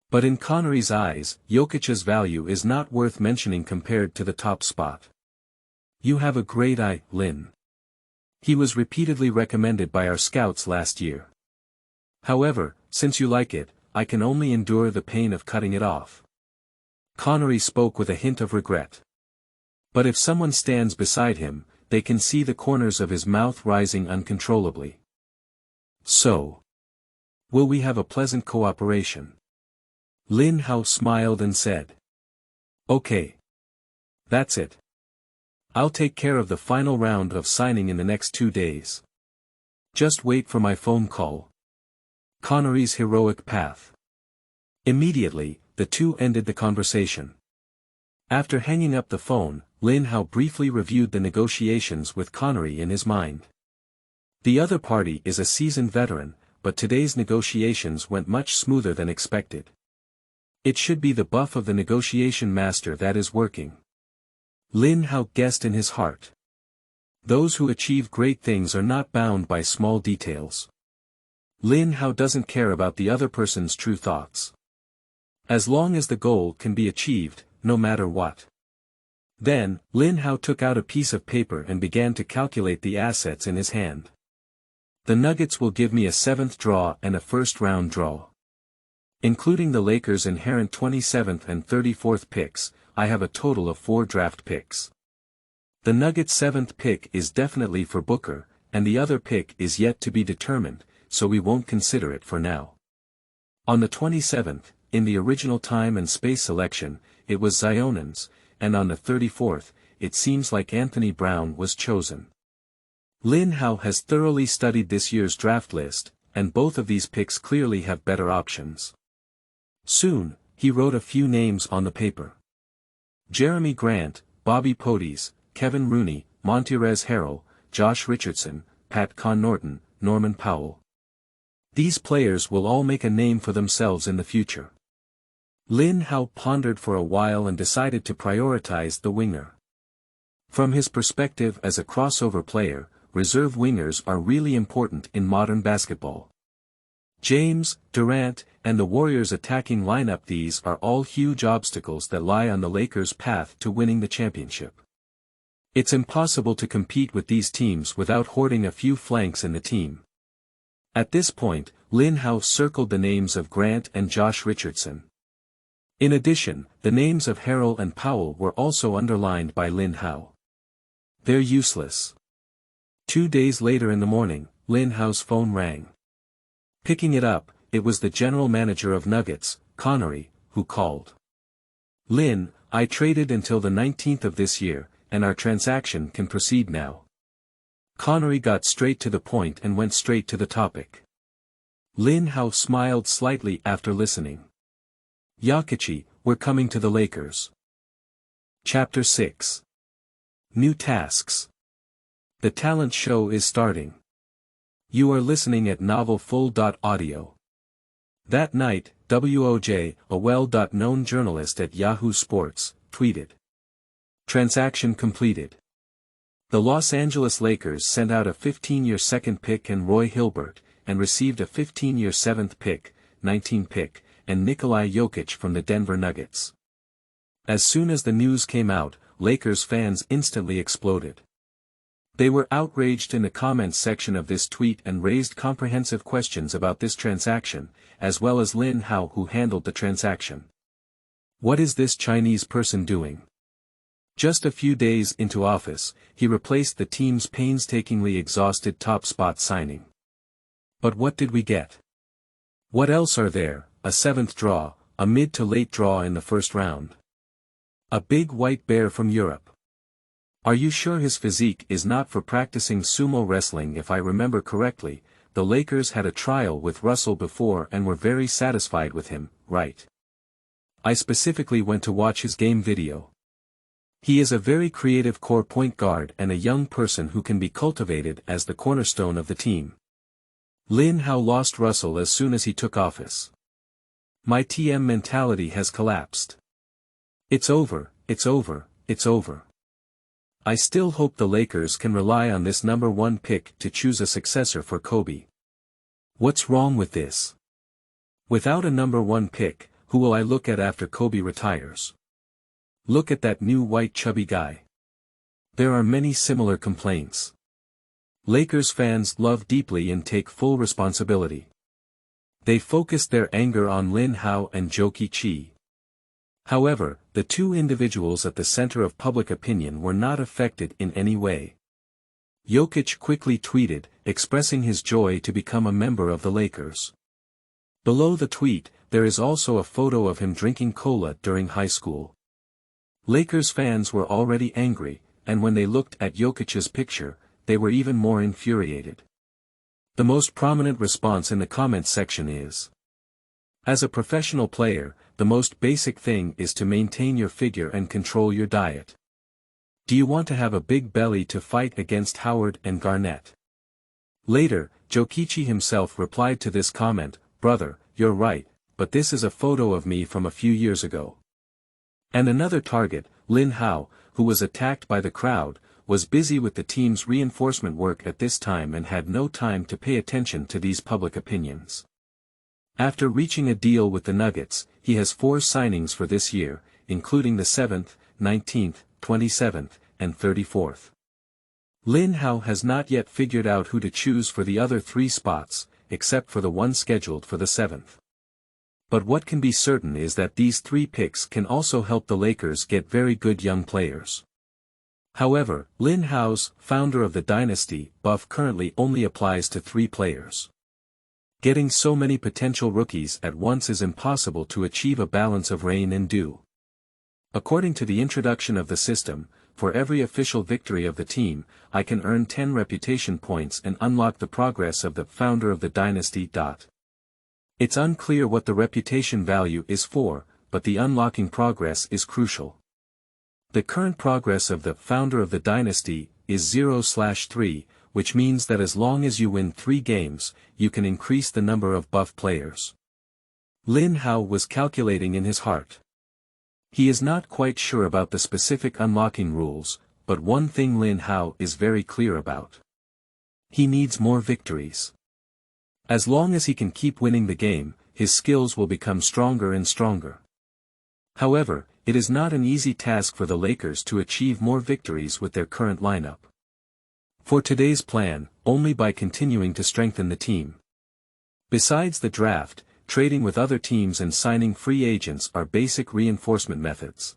But in Connery's eyes, Jokic's value is not worth mentioning compared to the top spot. You have a great eye, Lin. He was repeatedly recommended by our scouts last year. However, since you like it, I can only endure the pain of cutting it off. Connery spoke with a hint of regret. But if someone stands beside him, they can see the corners of his mouth rising uncontrollably. So, will we have a pleasant cooperation? Lin Hao smiled and said. Okay. That's it. I'll take care of the final round of signing in the next 2 days. Just wait for my phone call. Connery's heroic path. Immediately, the two ended the conversation. After hanging up the phone, Lin Hao briefly reviewed the negotiations with Connery in his mind. The other party is a seasoned veteran, but today's negotiations went much smoother than expected. It should be the buff of the negotiation master that is working. Lin Hao guessed in his heart. Those who achieve great things are not bound by small details. Lin Hao doesn't care about the other person's true thoughts. As long as the goal can be achieved, no matter what. Then, Lin Hao took out a piece of paper and began to calculate the assets in his hand. The Nuggets will give me a 7th draw and a first-round draw. Including the Lakers' inherent 27th and 34th picks, I have a total of 4 draft picks. The Nuggets' 7th pick is definitely for Booker, and the other pick is yet to be determined, so we won't consider it for now. On the 27th, in the original time and space selection, it was Zionan's, and on the 34th, it seems like Anthony Brown was chosen. Lin Hao has thoroughly studied this year's draft list, and both of these picks clearly have better options. Soon, he wrote a few names on the paper. Jeremy Grant, Bobby Portis, Kevin Rooney, Montrezl Harrell, Josh Richardson, Pat Connaughton, Norman Powell. These players will all make a name for themselves in the future. Lin Hao pondered for a while and decided to prioritize the winger. From his perspective as a crossover player, reserve wingers are really important in modern basketball. James, Durant, and the Warriors' attacking lineup. These are all huge obstacles that lie on the Lakers' path to winning the championship. It's impossible to compete with these teams without hoarding a few flanks in the team. At this point, Lin Hao circled the names of Grant and Josh Richardson. In addition, the names of Harrell and Powell were also underlined by Lin Hao. They're useless. 2 days later in the morning, Lin Hao's phone rang. Picking it up, it was the general manager of Nuggets, Connery, who called. Lin, I traded until the 19th of this year, and our transaction can proceed now. Connery got straight to the point and went straight to the topic. Lin Hao smiled slightly after listening. Yokichi, we're coming to the Lakers. Chapter 6. New tasks. The talent show is starting. You are listening at novelfull.audio. That night, WOJ, a well-known journalist at Yahoo Sports, tweeted. Transaction completed. The Los Angeles Lakers sent out a 15-year second pick and Roy Hilbert, and received a 15-year 7th pick, 19 pick, and Nikola Jokic from the Denver Nuggets. As soon as the news came out, Lakers fans instantly exploded. They were outraged in the comments section of this tweet and raised comprehensive questions about this transaction, as well as Lin Hao who handled the transaction. What is this Chinese person doing? Just a few days into office, he replaced the team's painstakingly exhausted top spot signing. But what did we get? What else are there? A 7th draw, a mid to late draw in the first round. A big white bear from Europe. Are you sure his physique is not for practicing sumo wrestling? If I remember correctly, the Lakers had a trial with Russell before and were very satisfied with him, right? I specifically went to watch his game video. He is a very creative core point guard and a young person who can be cultivated as the cornerstone of the team. Lin Hao lost Russell as soon as he took office. My TM mentality has collapsed. It's over, it's over, it's over. I still hope the Lakers can rely on this number 1 pick to choose a successor for Kobe. What's wrong with this? Without a number 1 pick, who will I look at after Kobe retires? Look at that new white chubby guy. There are many similar complaints. Lakers fans love deeply and take full responsibility. They focused their anger on Lin Hao and Jokichi. However, the two individuals at the center of public opinion were not affected in any way. Jokic quickly tweeted, expressing his joy to become a member of the Lakers. Below the tweet, there is also a photo of him drinking cola during high school. Lakers fans were already angry, and when they looked at Jokic's picture, they were even more infuriated. The most prominent response in the comments section is, as a professional player, the most basic thing is to maintain your figure and control your diet. Do you want to have a big belly to fight against Howard and Garnett? Later, Yokichi himself replied to this comment, brother, you're right, but this is a photo of me from a few years ago. And another target, Lin Hao, who was attacked by the crowd, was busy with the team's reinforcement work at this time and had no time to pay attention to these public opinions. After reaching a deal with the Nuggets, he has 4 signings for this year, including the 7th, 19th, 27th, and 34th. Lin Hao has not yet figured out who to choose for the other 3 spots, except for the one scheduled for the 7th. But what can be certain is that these 3 picks can also help the Lakers get very good young players. However, Lin Hao's, founder of the dynasty, buff currently only applies to 3 players. Getting so many potential rookies at once is impossible to achieve a balance of rain and dew. According to the introduction of the system, for every official victory of the team, I can earn 10 reputation points and unlock the progress of the founder of the dynasty. It's unclear what the reputation value is for, but the unlocking progress is crucial. The current progress of the founder of the dynasty is 0/3, which means that as long as you win 3 games, you can increase the number of buff players. Lin Hao was calculating in his heart. He is not quite sure about the specific unlocking rules, but one thing Lin Hao is very clear about. He needs more victories. As long as he can keep winning the game, his skills will become stronger and stronger. However, it is not an easy task for the Lakers to achieve more victories with their current lineup. For today's plan, only by continuing to strengthen the team. Besides the draft, trading with other teams and signing free agents are basic reinforcement methods.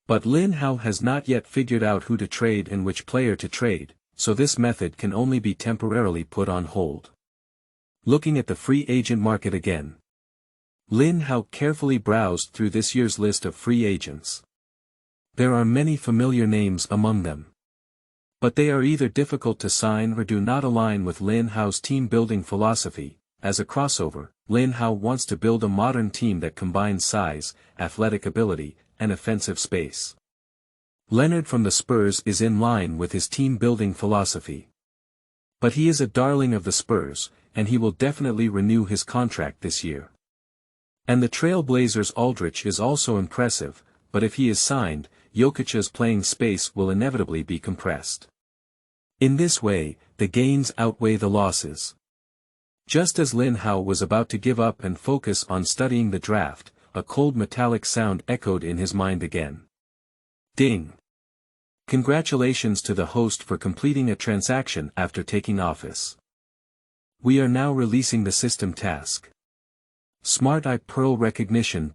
But Lin Hao has not yet figured out who to trade and which player to trade, so this method can only be temporarily put on hold. Looking at the free agent market again. Lin Hao carefully browsed through this year's list of free agents. There are many familiar names among them. But they are either difficult to sign or do not align with Lin Hao's team-building philosophy. As a crossover, Lin Hao wants to build a modern team that combines size, athletic ability, and offensive space. Leonard from the Spurs is in line with his team-building philosophy. But he is a darling of the Spurs, and he will definitely renew his contract this year. And the Trailblazers' Aldridge is also impressive, but if he is signed, Jokic's playing space will inevitably be compressed. In this way, the gains outweigh the losses. Just as Lin Hao was about to give up and focus on studying the draft, a cold metallic sound echoed in his mind again. Ding! Congratulations to the host for completing a transaction after taking office. We are now releasing the system task. Smart Eye Pearl Recognition.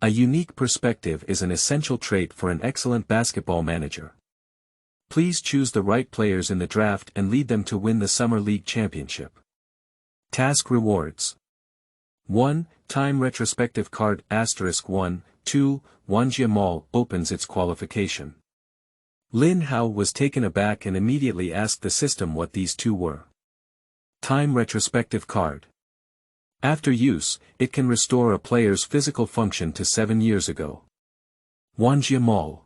A unique perspective is an essential trait for an excellent basketball manager. Please choose the right players in the draft and lead them to win the Summer League Championship. Task rewards. 1. Time retrospective card *1, 2. Wanjia Mall opens its qualification. Lin Hao was taken aback and immediately asked the system what these 2 were. Time retrospective card. After use, it can restore a player's physical function to 7 years ago. Wanjia Mall.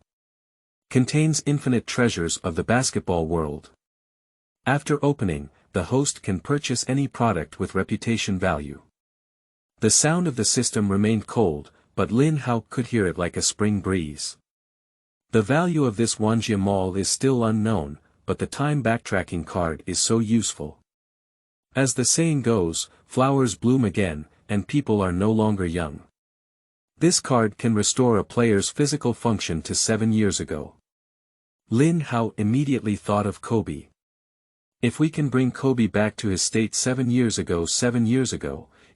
Contains infinite treasures of the basketball world. After opening, the host can purchase any product with reputation value. The sound of the system remained cold, but Lin Hao could hear it like a spring breeze. The value of this Wanjia Mall is still unknown, but the time backtracking card is so useful. As the saying goes, flowers bloom again, and people are no longer young. This card can restore a player's physical function to 7 years ago. Lin Hao immediately thought of Kobe. If we can bring Kobe back to his state 7 years ago,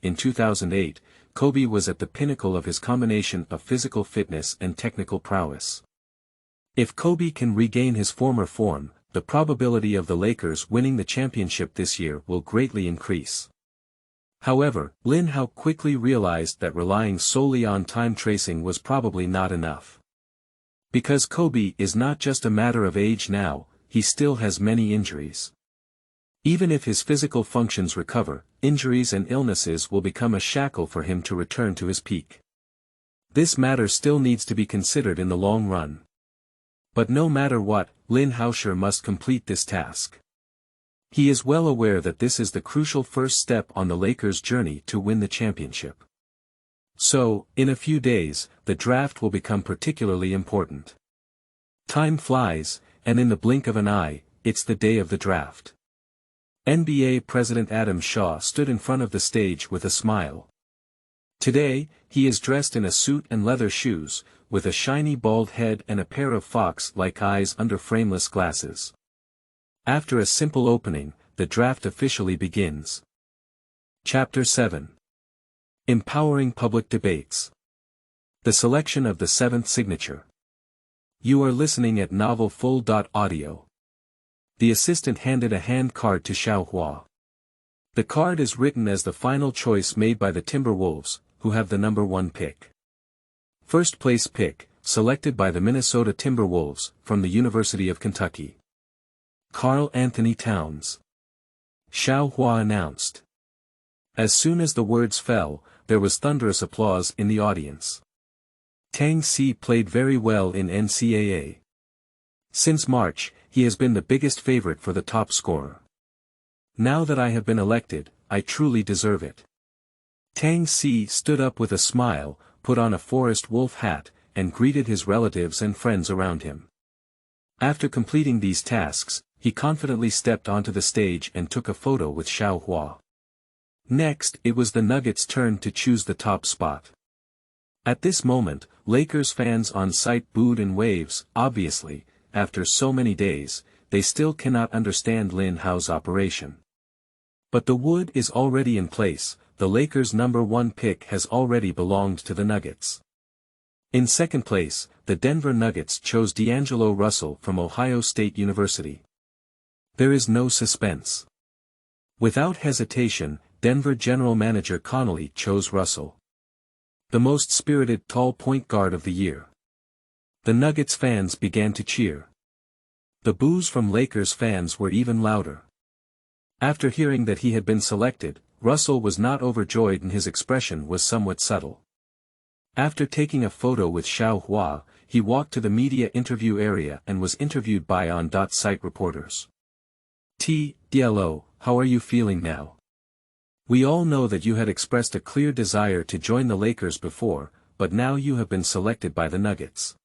in 2008, Kobe was at the pinnacle of his combination of physical fitness and technical prowess. If Kobe can regain his former form, the probability of the Lakers winning the championship this year will greatly increase. However, Lin Hao quickly realized that relying solely on time tracing was probably not enough. Because Kobe is not just a matter of age now, he still has many injuries. Even if his physical functions recover, injuries and illnesses will become a shackle for him to return to his peak. This matter still needs to be considered in the long run. But no matter what, Lin Hao must complete this task. He is well aware that this is the crucial first step on the Lakers' journey to win the championship. So, in a few days, the draft will become particularly important. Time flies, and in the blink of an eye, it's the day of the draft. NBA President Adam Shaw stood in front of the stage with a smile. Today, he is dressed in a suit and leather shoes, with a shiny bald head and a pair of fox-like eyes under frameless glasses. After a simple opening, the draft officially begins. Chapter 7. Empowering Public Debates. The selection of the seventh signature. You are listening at novelfull.audio. The assistant handed a hand card to Xiaohua. The card is written as the final choice made by the Timberwolves, who have the number 1 pick. First place pick, selected by the Minnesota Timberwolves, from the University of Kentucky. Karl Anthony Towns. Xiaohua announced. As soon as the words fell, there was thunderous applause in the audience. Tang Si played very well in NCAA. Since March, he has been the biggest favorite for the top scorer. Now that I have been elected, I truly deserve it. Tang Si stood up with a smile, put on a forest wolf hat, and greeted his relatives and friends around him. After completing these tasks, he confidently stepped onto the stage and took a photo with Xiaohua. Next, it was the Nuggets' turn to choose the top spot. At this moment, Lakers fans on site booed in waves. Obviously, after so many days, they still cannot understand Lin Hao's operation. But the wood is already in place. The Lakers' number 1 pick has already belonged to the Nuggets. In second place, the Denver Nuggets chose D'Angelo Russell from Ohio State University. There is no suspense. Without hesitation, Denver general manager Connolly chose Russell. The most spirited tall point guard of the year. The Nuggets fans began to cheer. The boos from Lakers fans were even louder. After hearing that he had been selected, Russell was not overjoyed and his expression was somewhat subtle. After taking a photo with Xiaohua, he walked to the media interview area and was interviewed by on-site reporters. TDLO, how are you feeling now? We all know that you had expressed a clear desire to join the Lakers before, but now you have been selected by the Nuggets.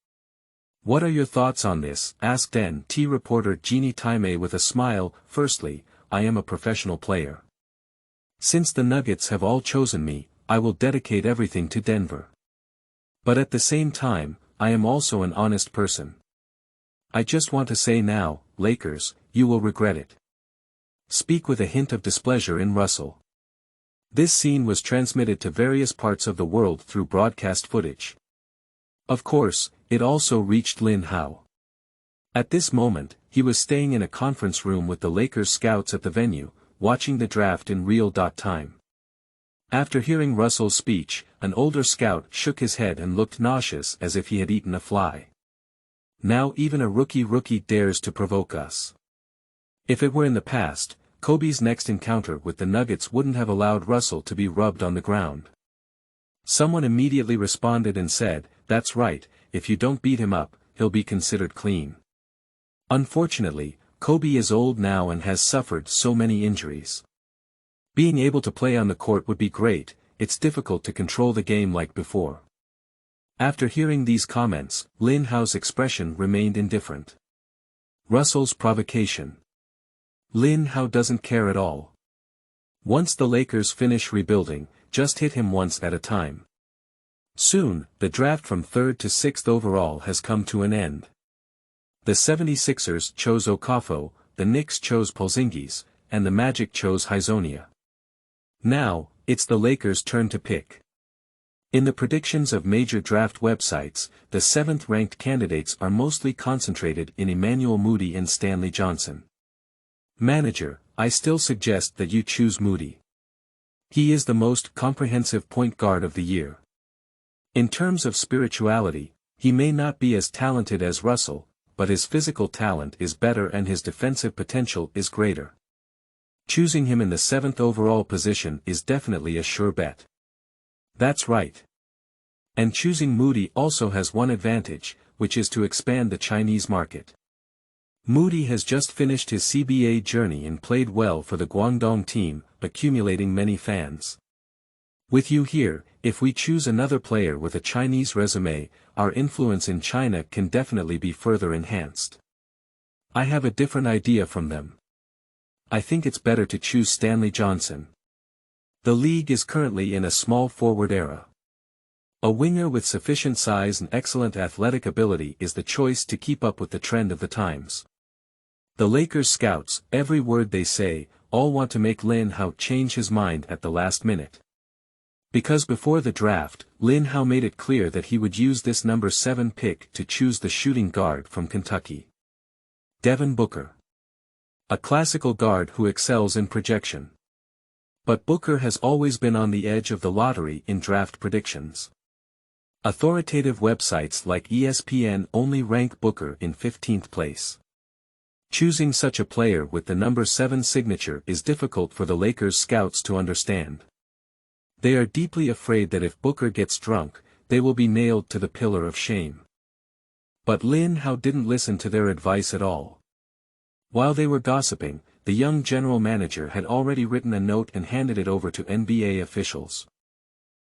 What are your thoughts on this? Asked NT reporter Jeannie Taime with a smile. Firstly, I am a professional player. Since the Nuggets have all chosen me, I will dedicate everything to Denver. But at the same time, I am also an honest person. I just want to say now, Lakers, you will regret it. Speak with a hint of displeasure in Russell. This scene was transmitted to various parts of the world through broadcast footage. Of course, it also reached Lin Hao. At this moment, he was staying in a conference room with the Lakers scouts at the venue, watching the draft in real time. After hearing Russell's speech, an older scout shook his head and looked nauseous as if he had eaten a fly. Now even a rookie dares to provoke us. If it were in the past, Kobe's next encounter with the Nuggets wouldn't have allowed Russell to be rubbed on the ground. Someone immediately responded and said, "That's right, if you don't beat him up, he'll be considered clean. Unfortunately, Kobe is old now and has suffered so many injuries. Being able to play on the court would be great, it's difficult to control the game like before. After hearing these comments, Lin Hao's expression remained indifferent. Russell's provocation. Lin Hao doesn't care at all. Once the Lakers finish rebuilding, just hit him once at a time. Soon, the draft from 3rd to 6th overall has come to an end. The 76ers chose Okafor, the Knicks chose Porzingis, and the Magic chose Haizonia. Now, it's the Lakers' turn to pick. In the predictions of major draft websites, the 7th-ranked candidates are mostly concentrated in Emmanuel Moody and Stanley Johnson. Manager, I still suggest that you choose Moody. He is the most comprehensive point guard of the year. In terms of spirituality, he may not be as talented as Russell, but his physical talent is better and his defensive potential is greater. Choosing him in the 7th overall position is definitely a sure bet. That's right. And choosing Moody also has one advantage, which is to expand the Chinese market. Moody has just finished his CBA journey and played well for the Guangdong team, accumulating many fans. With you here, if we choose another player with a Chinese resume, our influence in China can definitely be further enhanced. I have a different idea from them. I think it's better to choose Stanley Johnson. The league is currently in a small forward era. A winger with sufficient size and excellent athletic ability is the choice to keep up with the trend of the times. The Lakers scouts, every word they say, all want to make Lin Hao change his mind at the last minute. Because before the draft, Lin Hao made it clear that he would use this number 7 pick to choose the shooting guard from Kentucky. Devin Booker. A classical guard who excels in projection. But Booker has always been on the edge of the lottery in draft predictions. Authoritative websites like ESPN only rank Booker in 15th place. Choosing such a player with the number 7 signature is difficult for the Lakers scouts to understand. They are deeply afraid that if Booker gets drunk, they will be nailed to the pillar of shame. But Lin Hao didn't listen to their advice at all. While they were gossiping, the young general manager had already written a note and handed it over to NBA officials.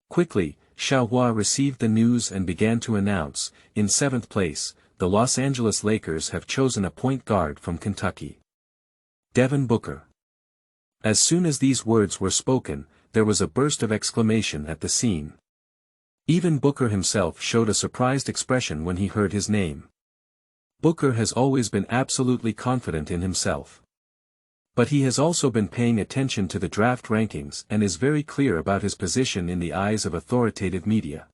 Quickly, Xiaohua received the news and began to announce, in 7th place, the Los Angeles Lakers have chosen a point guard from Kentucky. Devin Booker. As soon as these words were spoken, there was a burst of exclamation at the scene. Even Booker himself showed a surprised expression when he heard his name. Booker has always been absolutely confident in himself. But he has also been paying attention to the draft rankings and is very clear about his position in the eyes of authoritative media.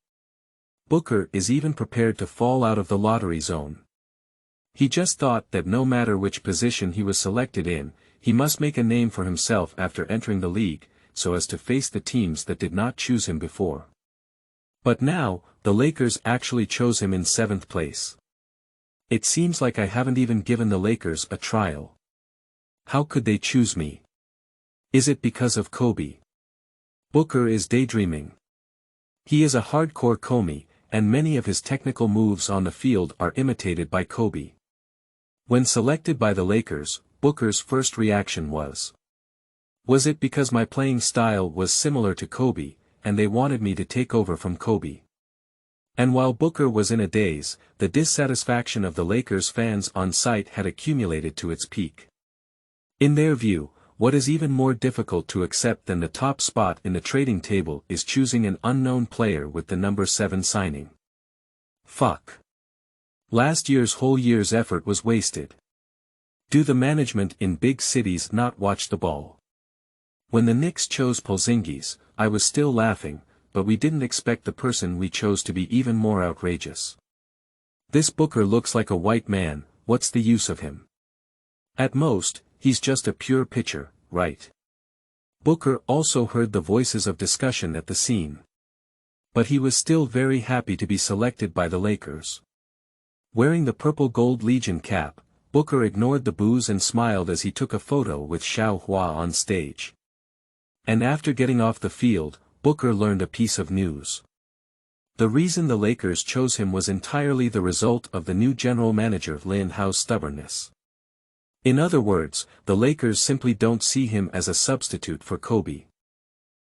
Booker is even prepared to fall out of the lottery zone. He just thought that no matter which position he was selected in, he must make a name for himself after entering the league, so as to face the teams that did not choose him before. But now, the Lakers actually chose him in 7th place. It seems like I haven't even given the Lakers a trial. How could they choose me? Is it because of Kobe? Booker is daydreaming. He is a hardcore Kobe, and many of his technical moves on the field are imitated by Kobe. When selected by the Lakers, Booker's first reaction was it because my playing style was similar to Kobe, and they wanted me to take over from Kobe? And while Booker was in a daze, the dissatisfaction of the Lakers fans on site had accumulated to its peak. In their view, what is even more difficult to accept than the top spot in the trading table is choosing an unknown player with the number 7 signing. Fuck. Last year's whole year's effort was wasted. Do the management in big cities not watch the ball? When the Knicks chose Porzingis, I was still laughing, but we didn't expect the person we chose to be even more outrageous. This Booker looks like a white man, what's the use of him? At most, he's just a pure pitcher, right? Booker also heard the voices of discussion at the scene. But he was still very happy to be selected by the Lakers. Wearing the purple gold Legion cap, Booker ignored the boos and smiled as he took a photo with Xiaohua on stage. And after getting off the field, Booker learned a piece of news. The reason the Lakers chose him was entirely the result of the new general manager Lin Hao's stubbornness. In other words, the Lakers simply don't see him as a substitute for Kobe.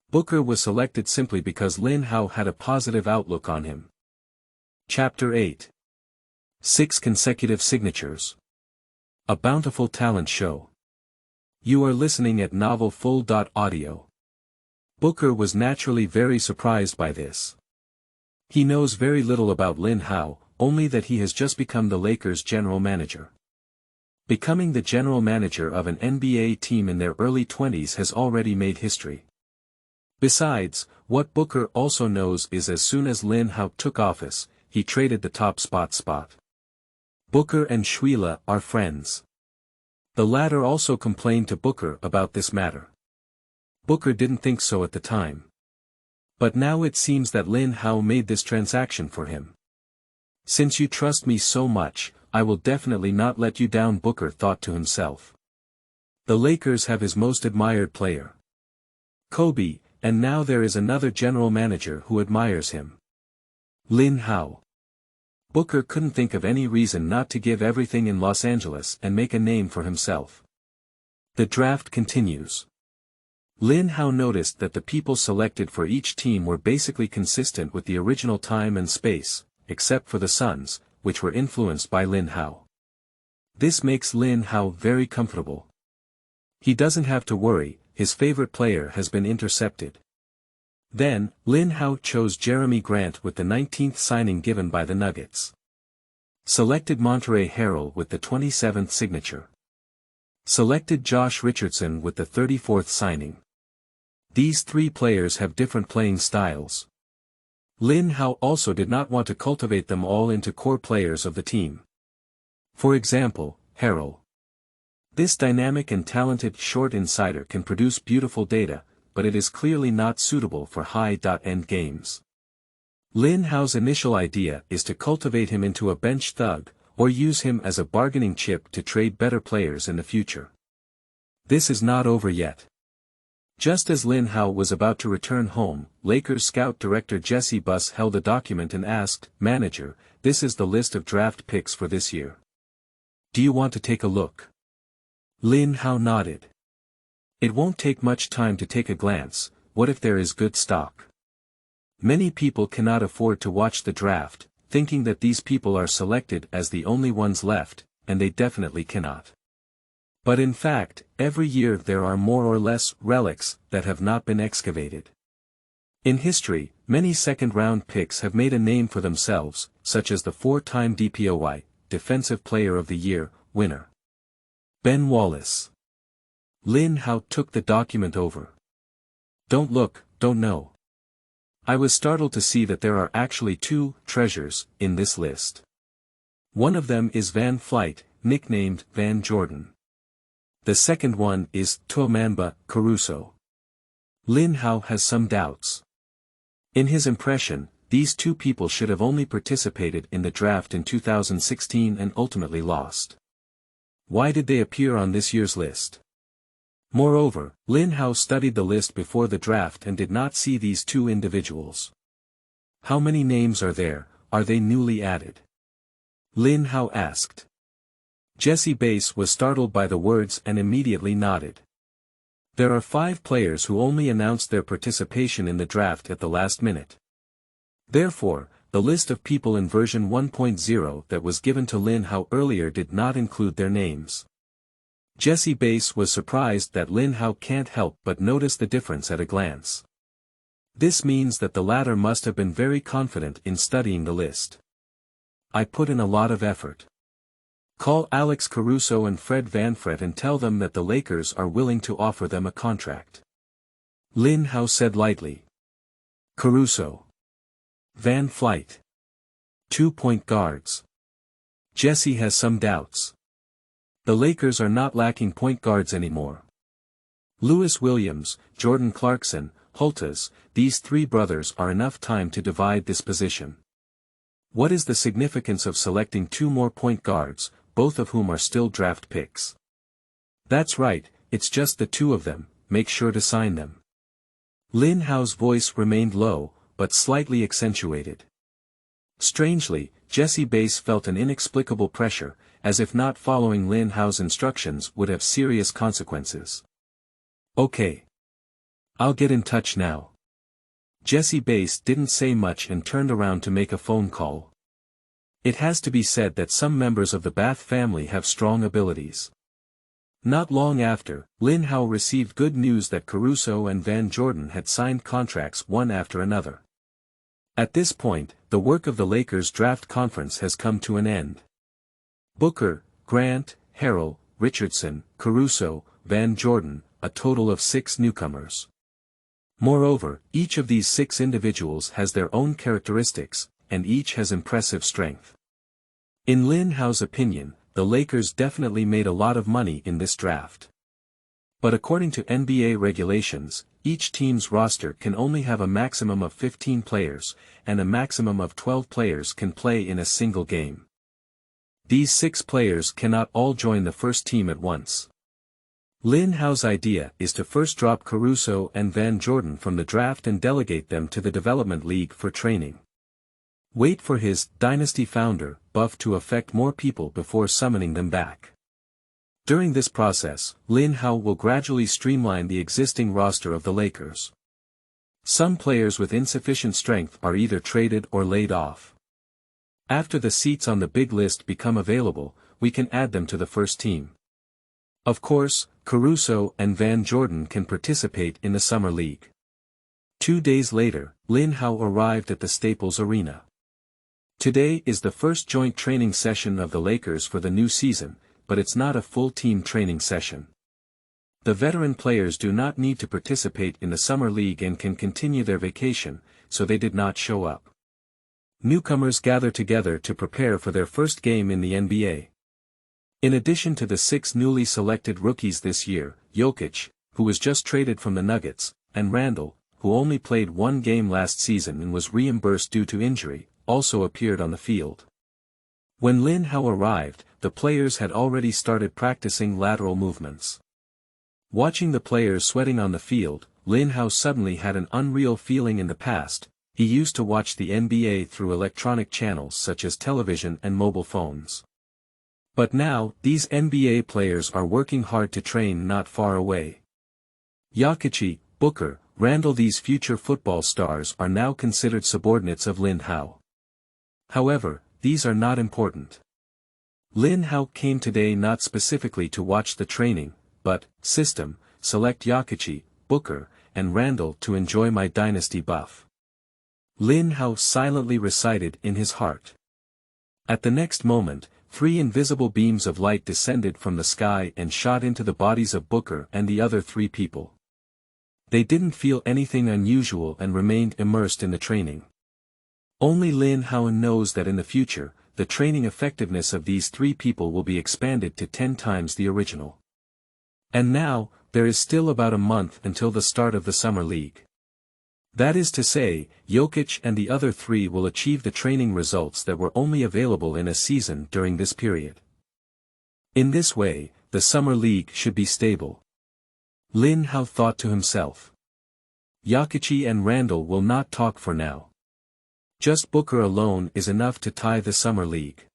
Booker was selected simply because Lin Hao had a positive outlook on him. Chapter 8. 6 Consecutive Signatures. A Bountiful Talent Show. You are listening at novelfull.audio. Booker was naturally very surprised by this. He knows very little about Lin Hao, only that he has just become the Lakers' general manager. Becoming the general manager of an NBA team in their early 20s has already made history. Besides, what Booker also knows is as soon as Lin Hao took office, he traded the top spot. Booker and Shuila are friends. The latter also complained to Booker about this matter. Booker didn't think so at the time. But now it seems that Lin Hao made this transaction for him. Since you trust me so much, I will definitely not let you down, Booker thought to himself. The Lakers have his most admired player, Kobe, and now there is another general manager who admires him. Lin Hao. Booker couldn't think of any reason not to give everything in Los Angeles and make a name for himself. The draft continues. Lin Hao noticed that the people selected for each team were basically consistent with the original time and space, except for the Suns, which were influenced by Lin Hao. This makes Lin Hao very comfortable. He doesn't have to worry, his favorite player has been intercepted. Then, Lin Hao chose Jeremy Grant with the 19th signing given by the Nuggets. Selected Montrezl Harrell with the 27th signature. Selected Josh Richardson with the 34th signing. These three players have different playing styles. Lin Hao also did not want to cultivate them all into core players of the team. For example, Harrell. This dynamic and talented short insider can produce beautiful data, but it is clearly not suitable for high-end games. Lin Hao's initial idea is to cultivate him into a bench thug, or use him as a bargaining chip to trade better players in the future. This is not over yet. Just as Lin Hao was about to return home, Lakers scout director Jesse Buss held a document and asked, "Manager, this is the list of draft picks for this year. Do you want to take a look?" Lin Hao nodded. It won't take much time to take a glance. What if there is good stock? Many people cannot afford to watch the draft, thinking that these people are selected as the only ones left, and they definitely cannot. But in fact, every year there are more or less relics that have not been excavated. In history, many second-round picks have made a name for themselves, such as the 4-time DPOY, Defensive Player of the Year, winner, Ben Wallace. Lin Hao took the document over. Don't look, don't know. I was startled to see that there are actually 2 treasures in this list. One of them is Van Fleet, nicknamed Van Jordan. The second one is Tomamba Caruso. Lin Hao has some doubts. In his impression, these 2 people should have only participated in the draft in 2016 and ultimately lost. Why did they appear on this year's list? Moreover, Lin Hao studied the list before the draft and did not see these 2 individuals. How many names are there? Are they newly added? Lin Hao asked. Jesse Bass was startled by the words and immediately nodded. There are 5 players who only announced their participation in the draft at the last minute. Therefore, the list of people in version 1.0 that was given to Lin Hao earlier did not include their names. Jesse Bass was surprised that Lin Hao can't help but notice the difference at a glance. This means that the latter must have been very confident in studying the list. I put in a lot of effort. Call Alex Caruso and Fred VanVleet and tell them that the Lakers are willing to offer them a contract. Lin Hao said lightly. Caruso. VanVleet. 2 point guards. Jesse has some doubts. The Lakers are not lacking point guards anymore. Lewis Williams, Jordan Clarkson, Holtas, these 3 brothers are enough time to divide this position. What is the significance of selecting 2 more point guards, both of whom are still draft picks? That's right, it's just the 2 of them, make sure to sign them. Lin Hao's voice remained low, but slightly accentuated. Strangely, Jessie Bass felt an inexplicable pressure, as if not following Lin Hao's instructions would have serious consequences. Okay. I'll get in touch now. Jessie Bass didn't say much and turned around to make a phone call. It has to be said that some members of the Bath family have strong abilities. Not long after, Lin Hao received good news that Caruso and Van Jordan had signed contracts one after another. At this point, the work of the Lakers draft conference has come to an end. Booker, Grant, Harrell, Richardson, Caruso, Van Jordan, a total of 6 newcomers. Moreover, each of these 6 individuals has their own characteristics, and each has impressive strength. In Lin Hao's opinion, the Lakers definitely made a lot of money in this draft. But according to NBA regulations, each team's roster can only have a maximum of 15 players, and a maximum of 12 players can play in a single game. These 6 players cannot all join the first team at once. Lin Hao's idea is to first drop Caruso and Van Jordan from the draft and delegate them to the development league for training. Wait for his dynasty founder buff to affect more people before summoning them back. During this process, Lin Hao will gradually streamline the existing roster of the Lakers. Some players with insufficient strength are either traded or laid off. After the seats on the big list become available, we can add them to the first team. Of course, Caruso and Van Jordan can participate in the Summer League. 2 days later, Lin Hao arrived at the Staples Arena. Today is the first joint training session of the Lakers for the new season, but it's not a full team training session. The veteran players do not need to participate in the Summer League and can continue their vacation, so they did not show up. Newcomers gather together to prepare for their first game in the NBA. In addition to the 6 newly selected rookies this year, Jokic, who was just traded from the Nuggets, and Randle, who only played 1 game last season and was reimbursed due to injury, also appeared on the field. When Lin Hao arrived, the players had already started practicing lateral movements. Watching the players sweating on the field, Lin Hao suddenly had an unreal feeling. In the past, he used to watch the NBA through electronic channels such as television and mobile phones. But now, these NBA players are working hard to train not far away. Yokichi, Booker, Randle, these future football stars are now considered subordinates of Lin Hao. However, these are not important. Lin Hao came today not specifically to watch the training, but, select Yokichi, Booker, and Randle to enjoy my dynasty buff. Lin Hao silently recited in his heart. At the next moment, 3 invisible beams of light descended from the sky and shot into the bodies of Booker and the other 3 people. They didn't feel anything unusual and remained immersed in the training. Only Lin Hao knows that in the future, the training effectiveness of these 3 people will be expanded to 10 times the original. And now, there is still about a month until the start of the Summer League. That is to say, Jokic and the other 3 will achieve the training results that were only available in a season during this period. In this way, the Summer League should be stable. Lin Hao thought to himself. Yokichi and Randle will not talk for now. Just Booker alone is enough to tie the Summer League.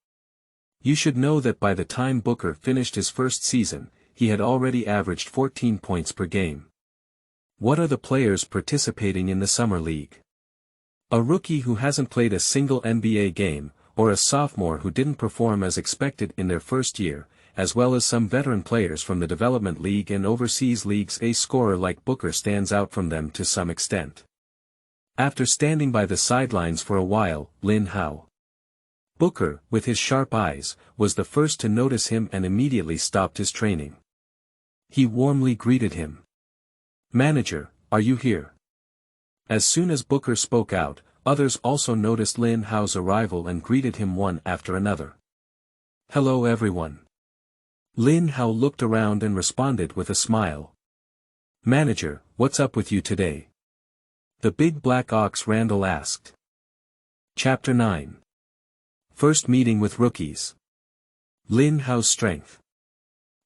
You should know that by the time Booker finished his first season, he had already averaged 14 points per game. What are the players participating in the Summer League? A rookie who hasn't played a single NBA game, or a sophomore who didn't perform as expected in their first year, as well as some veteran players from the Development League and overseas leagues. A scorer like Booker stands out from them to some extent. After standing by the sidelines for a while, Lin Hao. Booker, with his sharp eyes, was the first to notice him and immediately stopped his training. He warmly greeted him. "Manager, are you here?" As soon as Booker spoke out, others also noticed Lin Hao's arrival and greeted him one after another. "Hello everyone." Lin Hao looked around and responded with a smile. "Manager, what's up with you today?" The big black ox Randle asked. Chapter 9. First meeting with rookies. Lin Hao's strength.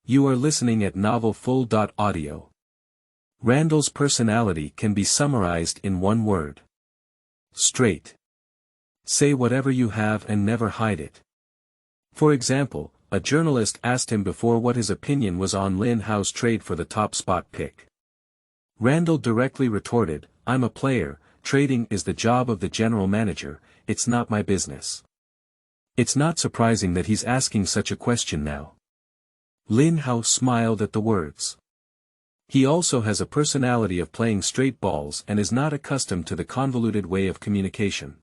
You are listening at novelfull.audio. Randle's personality can be summarized in one word. Straight. Say whatever you have and never hide it. For example, a journalist asked him before what his opinion was on Lin Hao's trade for the top spot pick. Randall directly retorted, "I'm a player, trading is the job of the general manager, it's not my business." It's not surprising that he's asking such a question now. Lin Hao smiled at the words. He also has a personality of playing straight balls and is not accustomed to the convoluted way of communication.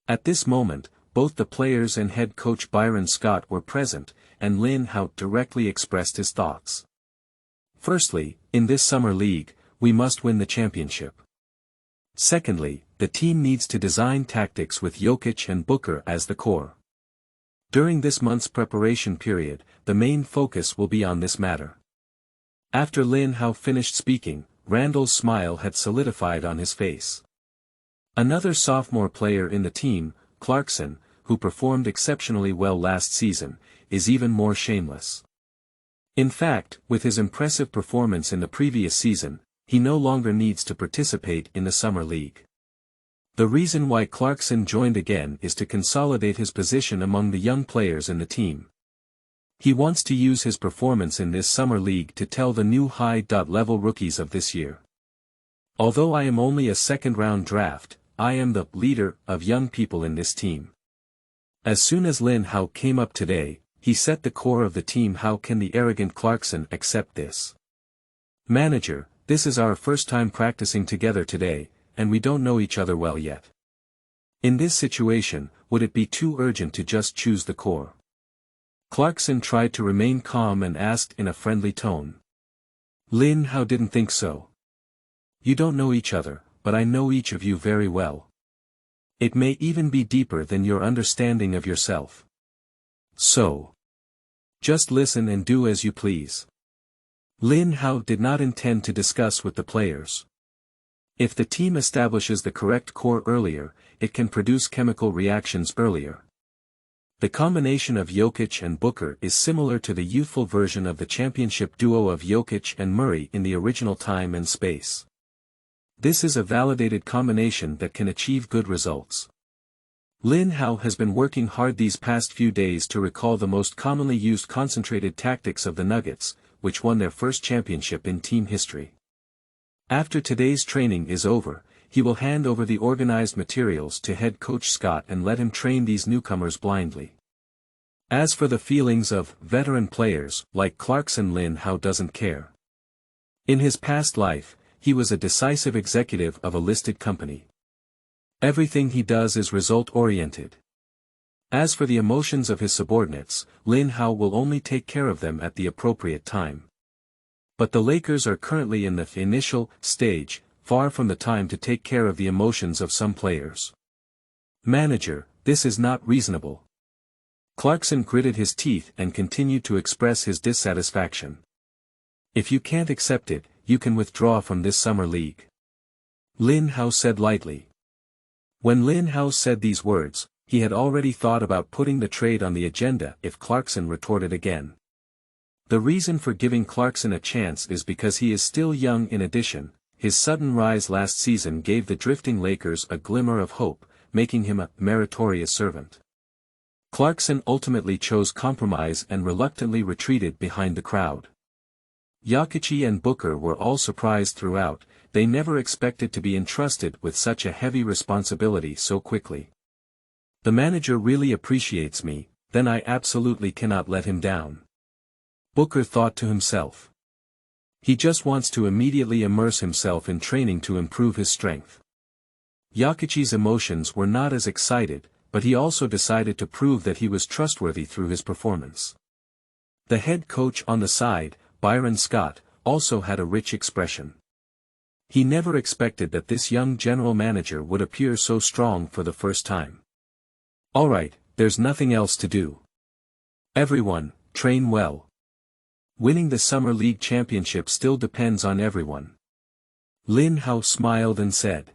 At this moment, both the players and head coach Byron Scott were present, and Lin Hao directly expressed his thoughts. Firstly, in this summer league, we must win the championship. Secondly, the team needs to design tactics with Jokic and Booker as the core. During this month's preparation period, the main focus will be on this matter. After Lin Hao finished speaking, Randall's smile had solidified on his face. Another sophomore player in the team, Clarkson, who performed exceptionally well last season, is even more shameless. In fact, with his impressive performance in the previous season, he no longer needs to participate in the summer league. The reason why Clarkson joined again is to consolidate his position among the young players in the team. He wants to use his performance in this summer league to tell the new high-level rookies of this year. Although I am only a second-round draft, I am the leader of young people in this team. As soon as Lin Hao came up today, he set the core of the team. How can the arrogant Clarkson accept this? Manager, this is our first time practicing together today, and we don't know each other well yet. In this situation, would it be too urgent to just choose the core? Clarkson tried to remain calm and asked in a friendly tone. Lin Hao didn't think so. You don't know each other, but I know each of you very well. It may even be deeper than your understanding of yourself. So, just listen and do as you please. Lin Hao did not intend to discuss with the players. If the team establishes the correct core earlier, it can produce chemical reactions earlier. The combination of Jokic and Booker is similar to the youthful version of the championship duo of Jokic and Murray in the original time and space. This is a validated combination that can achieve good results. Lin Hao has been working hard these past few days to recall the most commonly used concentrated tactics of the Nuggets, which won their first championship in team history. After today's training is over, he will hand over the organized materials to head coach Scott and let him train these newcomers blindly. As for the feelings of veteran players, like Clarkson, Lin Hao doesn't care. In his past life, he was a decisive executive of a listed company. Everything he does is result-oriented. As for the emotions of his subordinates, Lin Hao will only take care of them at the appropriate time. But the Lakers are currently in the initial stage, far from the time to take care of the emotions of some players. Manager, this is not reasonable. Clarkson gritted his teeth and continued to express his dissatisfaction. If you can't accept it, you can withdraw from this summer league. Lin Hao said lightly. When Lin Hao said these words, he had already thought about putting the trade on the agenda if Clarkson retorted again. The reason for giving Clarkson a chance is because he is still young. In addition, his sudden rise last season gave the drifting Lakers a glimmer of hope, making him a meritorious servant. Clarkson ultimately chose compromise and reluctantly retreated behind the crowd. Yokichi and Booker were all surprised throughout. They never expected to be entrusted with such a heavy responsibility so quickly. The manager really appreciates me, then I absolutely cannot let him down. Booker thought to himself. He just wants to immediately immerse himself in training to improve his strength. Yokichi's emotions were not as excited, but he also decided to prove that he was trustworthy through his performance. The head coach on the side, Byron Scott, also had a rich expression. He never expected that this young general manager would appear so strong for the first time. All right, there's nothing else to do. Everyone, train well. Winning the Summer League championship still depends on everyone. Lin Hao smiled and said.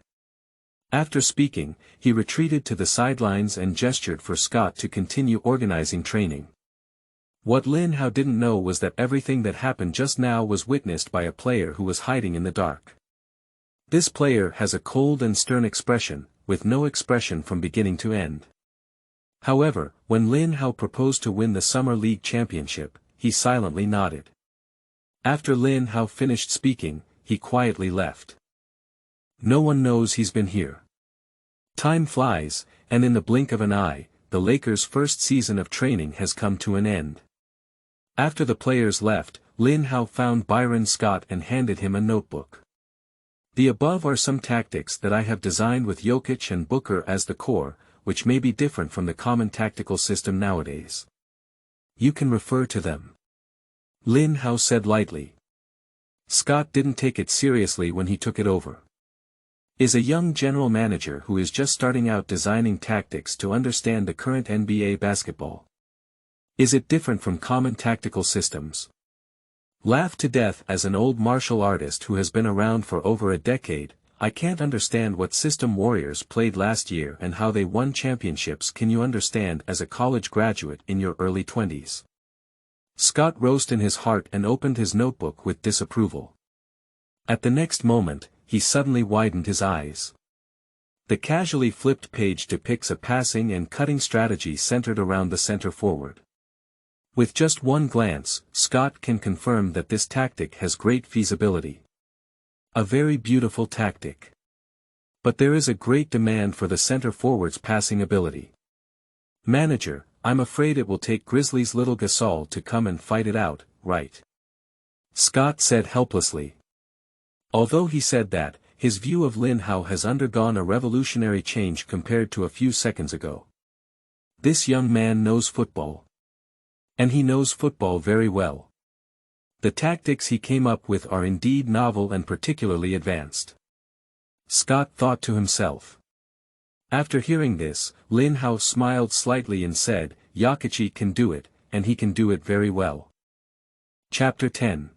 After speaking, he retreated to the sidelines and gestured for Scott to continue organizing training. What Lin Hao didn't know was that everything that happened just now was witnessed by a player who was hiding in the dark. This player has a cold and stern expression, with no expression from beginning to end. However, when Lin Hao proposed to win the Summer League championship, he silently nodded. After Lin Hao finished speaking, he quietly left. No one knows he's been here. Time flies, and in the blink of an eye, the Lakers' first season of training has come to an end. After the players left, Lin Hao found Byron Scott and handed him a notebook. The above are some tactics that I have designed with Jokic and Booker as the core, which may be different from the common tactical system nowadays. You can refer to them. Lin Hao said lightly. Scott didn't take it seriously when he took it over. Is a young general manager who is just starting out designing tactics to understand the current NBA basketball. Is it different from common tactical systems? Laugh to death as an old martial artist who has been around for over a decade. I can't understand what system Warriors played last year and how they won championships. Can you understand as a college graduate in your early 20s? Scott rose in his heart and opened his notebook with disapproval. At the next moment, he suddenly widened his eyes. The casually flipped page depicts a passing and cutting strategy centered around the center forward. With just one glance, Scott can confirm that this tactic has great feasibility. A very beautiful tactic. But there is a great demand for the center forward's passing ability. Manager, I'm afraid it will take Grizzlies' Little Gasol to come and fight it out, right? Scott said helplessly. Although he said that, his view of Lin Hao has undergone a revolutionary change compared to a few seconds ago. This young man knows football. And he knows football very well. The tactics he came up with are indeed novel and particularly advanced. Scott thought to himself. After hearing this, Lin Hao smiled slightly and said, Yokichi can do it, and he can do it very well. Chapter 10.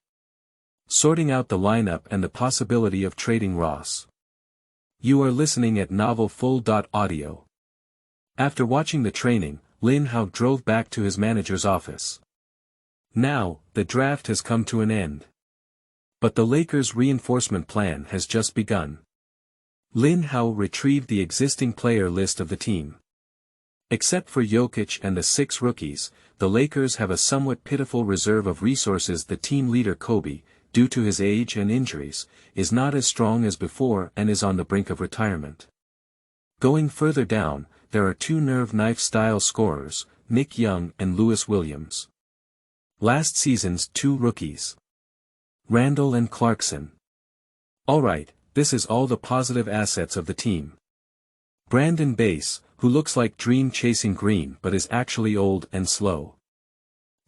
Sorting out the lineup and the possibility of trading Ross. You are listening at novelfull.audio. After watching the training, Lin Hao drove back to his manager's office. Now, the draft has come to an end. But the Lakers' reinforcement plan has just begun. Lin Hao retrieved the existing player list of the team. Except for Jokic and the 6 rookies, the Lakers have a somewhat pitiful reserve of resources. The team leader Kobe, due to his age and injuries, is not as strong as before and is on the brink of retirement. Going further down, there are 2 nerve knife-style scorers, Nick Young and Lewis Williams. Last season's 2 rookies. Randall and Clarkson. Alright, this is all the positive assets of the team. Brandon Bass, who looks like dream-chasing green but is actually old and slow.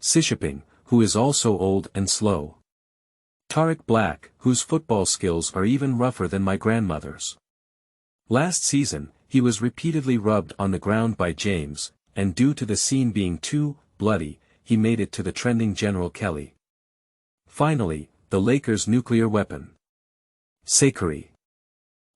Sishaping, who is also old and slow. Tariq Black, whose football skills are even rougher than my grandmother's. Last season, he was repeatedly rubbed on the ground by James, and due to the scene being too bloody, he made it to the trending General Kelly. Finally, the Lakers' nuclear weapon. Sakari.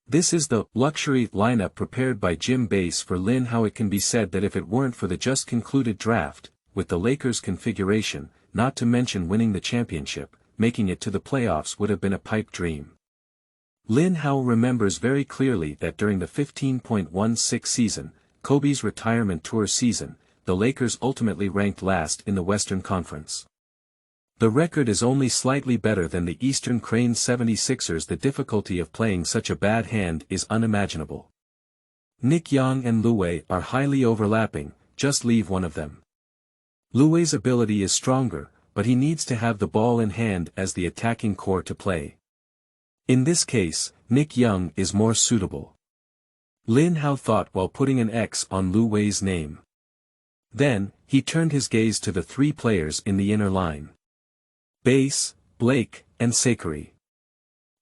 This is the luxury lineup prepared by Jim Bass for Lin Hao. It can be said that if it weren't for the just concluded draft, with the Lakers' configuration, not to mention winning the championship, making it to the playoffs would have been a pipe dream. Lin Hao remembers very clearly that during the 15.16 season, Kobe's retirement tour season, the Lakers ultimately ranked last in the Western Conference. The record is only slightly better than the Eastern Crane 76ers. The difficulty of playing such a bad hand is unimaginable. Nick Young and Luwei are highly overlapping, just leave one of them. Luwei's ability is stronger, but he needs to have the ball in hand as the attacking core to play. In this case, Nick Young is more suitable. Lin Hao thought while putting an X on Luwei's name. Then, he turned his gaze to the 3 players in the inner line. Bass, Blake, and Sakari.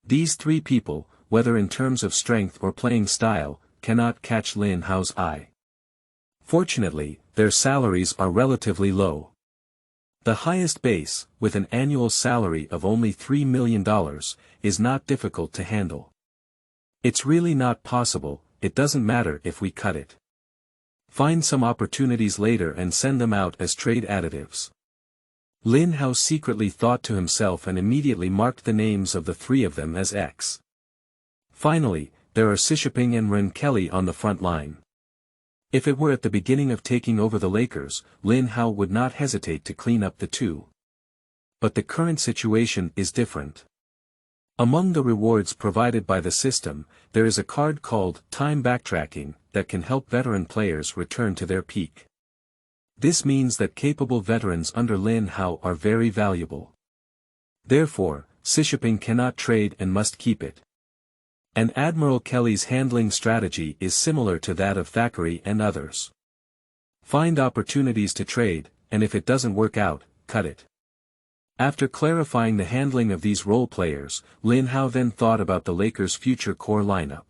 These 3 people, whether in terms of strength or playing style, cannot catch Lin Hao's eye. Fortunately, their salaries are relatively low. The highest Bass, with an annual salary of only $3 million, is not difficult to handle. It's really not possible. It doesn't matter if we cut it. Find some opportunities later and send them out as trade additives. Lin Hao secretly thought to himself and immediately marked the names of the 3 of them as X. Finally, there are Sishaping and Ren Kelly on the front line. If it were at the beginning of taking over the Lakers, Lin Hao would not hesitate to clean up the two. But the current situation is different. Among the rewards provided by the system, there is a card called Time Backtracking that can help veteran players return to their peak. This means that capable veterans under Lin Hao are very valuable. Therefore, Sishaping cannot trade and must keep it. And Admiral Kelly's handling strategy is similar to that of Thackeray and others. Find opportunities to trade, and if it doesn't work out, cut it. After clarifying the handling of these role players, Lin Hao then thought about the Lakers' future core lineup.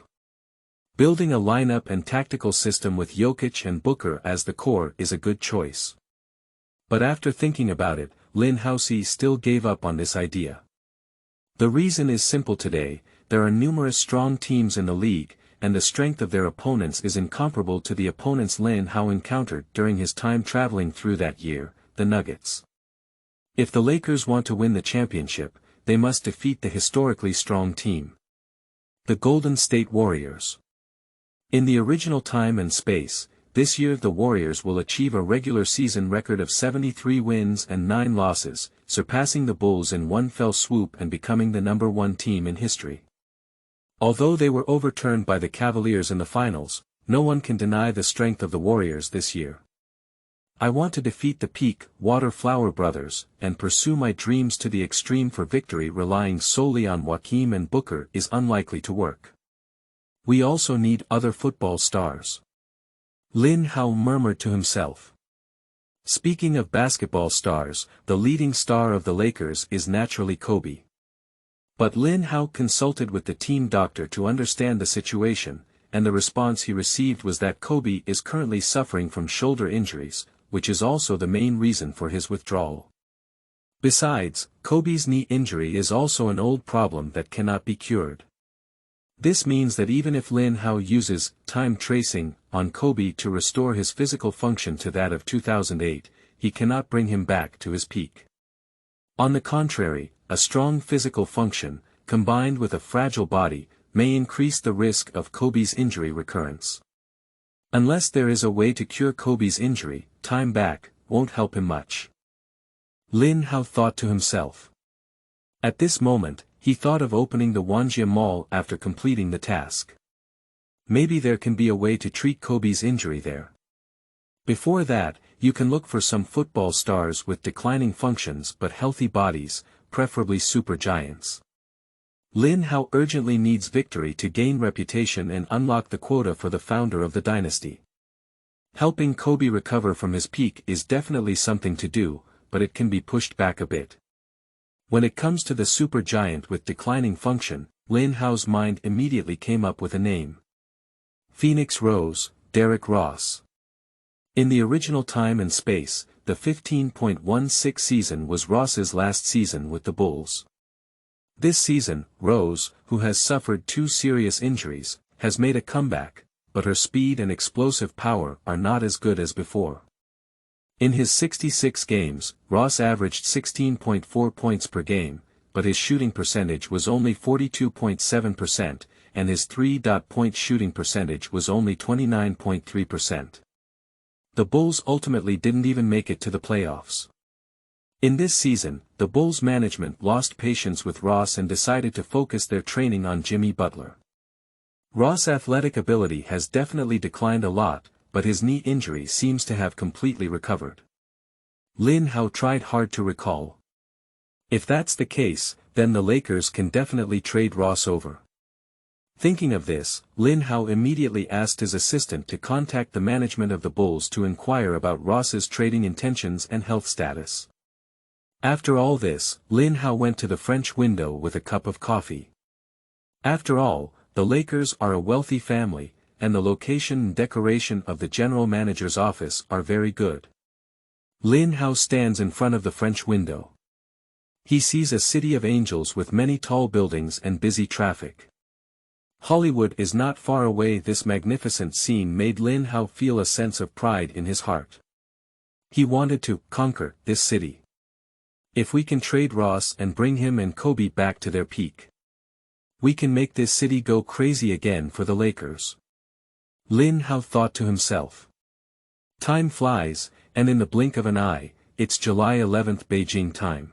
Building a lineup and tactical system with Jokic and Booker as the core is a good choice. But after thinking about it, Lin Hao still gave up on this idea. The reason is simple today: there are numerous strong teams in the league, and the strength of their opponents is incomparable to the opponents Lin Hao encountered during his time traveling through that year, the Nuggets. If the Lakers want to win the championship, they must defeat the historically strong team, the Golden State Warriors. In the original time and space, this year the Warriors will achieve a regular season record of 73 wins and 9 losses, surpassing the Bulls in one fell swoop and becoming the #1 team in history. Although they were overturned by the Cavaliers in the finals, no one can deny the strength of the Warriors this year. I want to defeat the peak, Water Flower brothers, and pursue my dreams to the extreme. For victory relying solely on Joakim and Booker is unlikely to work. We also need other football stars. Lin Hao murmured to himself. Speaking of basketball stars, the leading star of the Lakers is naturally Kobe. But Lin Hao consulted with the team doctor to understand the situation, and the response he received was that Kobe is currently suffering from shoulder injuries, which is also the main reason for his withdrawal. Besides, Kobe's knee injury is also an old problem that cannot be cured. This means that even if Lin Hao uses time tracing on Kobe to restore his physical function to that of 2008, he cannot bring him back to his peak. On the contrary, a strong physical function, combined with a fragile body, may increase the risk of Kobe's injury recurrence. Unless there is a way to cure Kobe's injury, time back won't help him much. Lin Hao thought to himself. At this moment, he thought of opening the Wanjia Mall after completing the task. Maybe there can be a way to treat Kobe's injury there. Before that, you can look for some football stars with declining functions but healthy bodies, preferably supergiants. Lin Hao urgently needs victory to gain reputation and unlock the quota for the founder of the dynasty. Helping Kobe recover from his peak is definitely something to do, but it can be pushed back a bit. When it comes to the supergiant with declining function, Lin Hao's mind immediately came up with a name. Phoenix Rose, Derrick Ross. In the original time and space, the 15.16 season was Ross's last season with the Bulls. This season, Rose, who has suffered 2 serious injuries, has made a comeback, but her speed and explosive power are not as good as before. In his 66 games, Ross averaged 16.4 points per game, but his shooting percentage was only 42.7%, and his 3-point shooting percentage was only 29.3%. The Bulls ultimately didn't even make it to the playoffs. In this season, the Bulls management lost patience with Ross and decided to focus their training on Jimmy Butler. Ross' athletic ability has definitely declined a lot, but his knee injury seems to have completely recovered. Lin Hao tried hard to recall. If that's the case, then the Lakers can definitely trade Ross over. Thinking of this, Lin Hao immediately asked his assistant to contact the management of the Bulls to inquire about Ross's trading intentions and health status. After all this, Lin Hao went to the French window with a cup of coffee. After all, the Lakers are a wealthy family, and the location and decoration of the general manager's office are very good. Lin Hao stands in front of the French window. He sees a city of angels with many tall buildings and busy traffic. Hollywood is not far away. This magnificent scene made Lin Hao feel a sense of pride in his heart. He wanted to conquer this city. If we can trade Ross and bring him and Kobe back to their peak. We can make this city go crazy again for the Lakers. Lin Hao thought to himself. Time flies, and in the blink of an eye, it's July 11th Beijing time.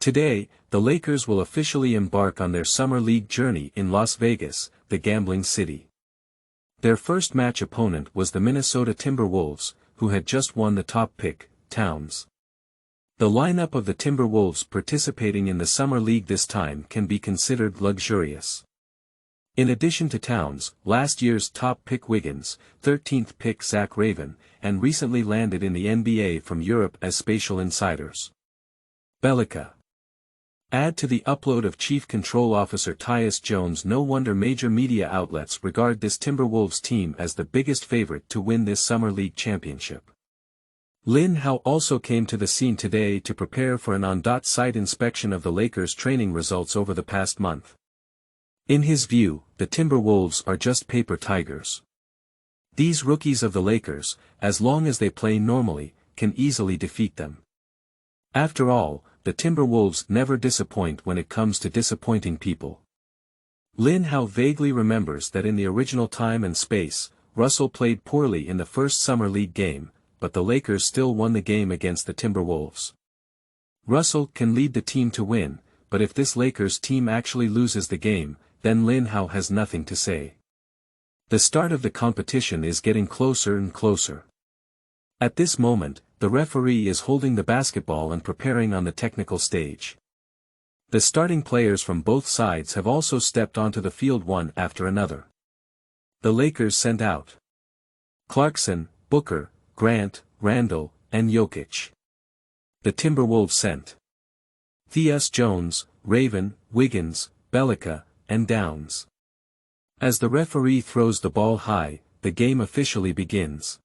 Today, the Lakers will officially embark on their summer league journey in Las Vegas, the gambling city. Their first match opponent was the Minnesota Timberwolves, who had just won the top pick, Towns. The lineup of the Timberwolves participating in the summer league this time can be considered luxurious. In addition to Towns, last year's top pick Wiggins, 13th pick Zach Raven, and recently landed in the NBA from Europe as spatial insiders. Belica. Add to the upload of Chief Control Officer Tyus Jones. No wonder major media outlets regard this Timberwolves team as the biggest favorite to win this Summer League championship. Lin Hao also came to the scene today to prepare for an on-site inspection of the Lakers' training results over the past month. In his view, the Timberwolves are just paper tigers. These rookies of the Lakers, as long as they play normally, can easily defeat them. After all, the Timberwolves never disappoint when it comes to disappointing people. Lin Hao vaguely remembers that in the original time and space, Russell played poorly in the first Summer League game, but the Lakers still won the game against the Timberwolves. Russell can lead the team to win, but if this Lakers team actually loses the game, then Lin Hao has nothing to say. The start of the competition is getting closer and closer. At this moment, the referee is holding the basketball and preparing on the technical stage. The starting players from both sides have also stepped onto the field one after another. The Lakers sent out Clarkson, Booker, Grant, Randall, and Jokic. The Timberwolves sent Tyus Jones, Raven, Wiggins, Belica, and Downs. As the referee throws the ball high, the game officially begins.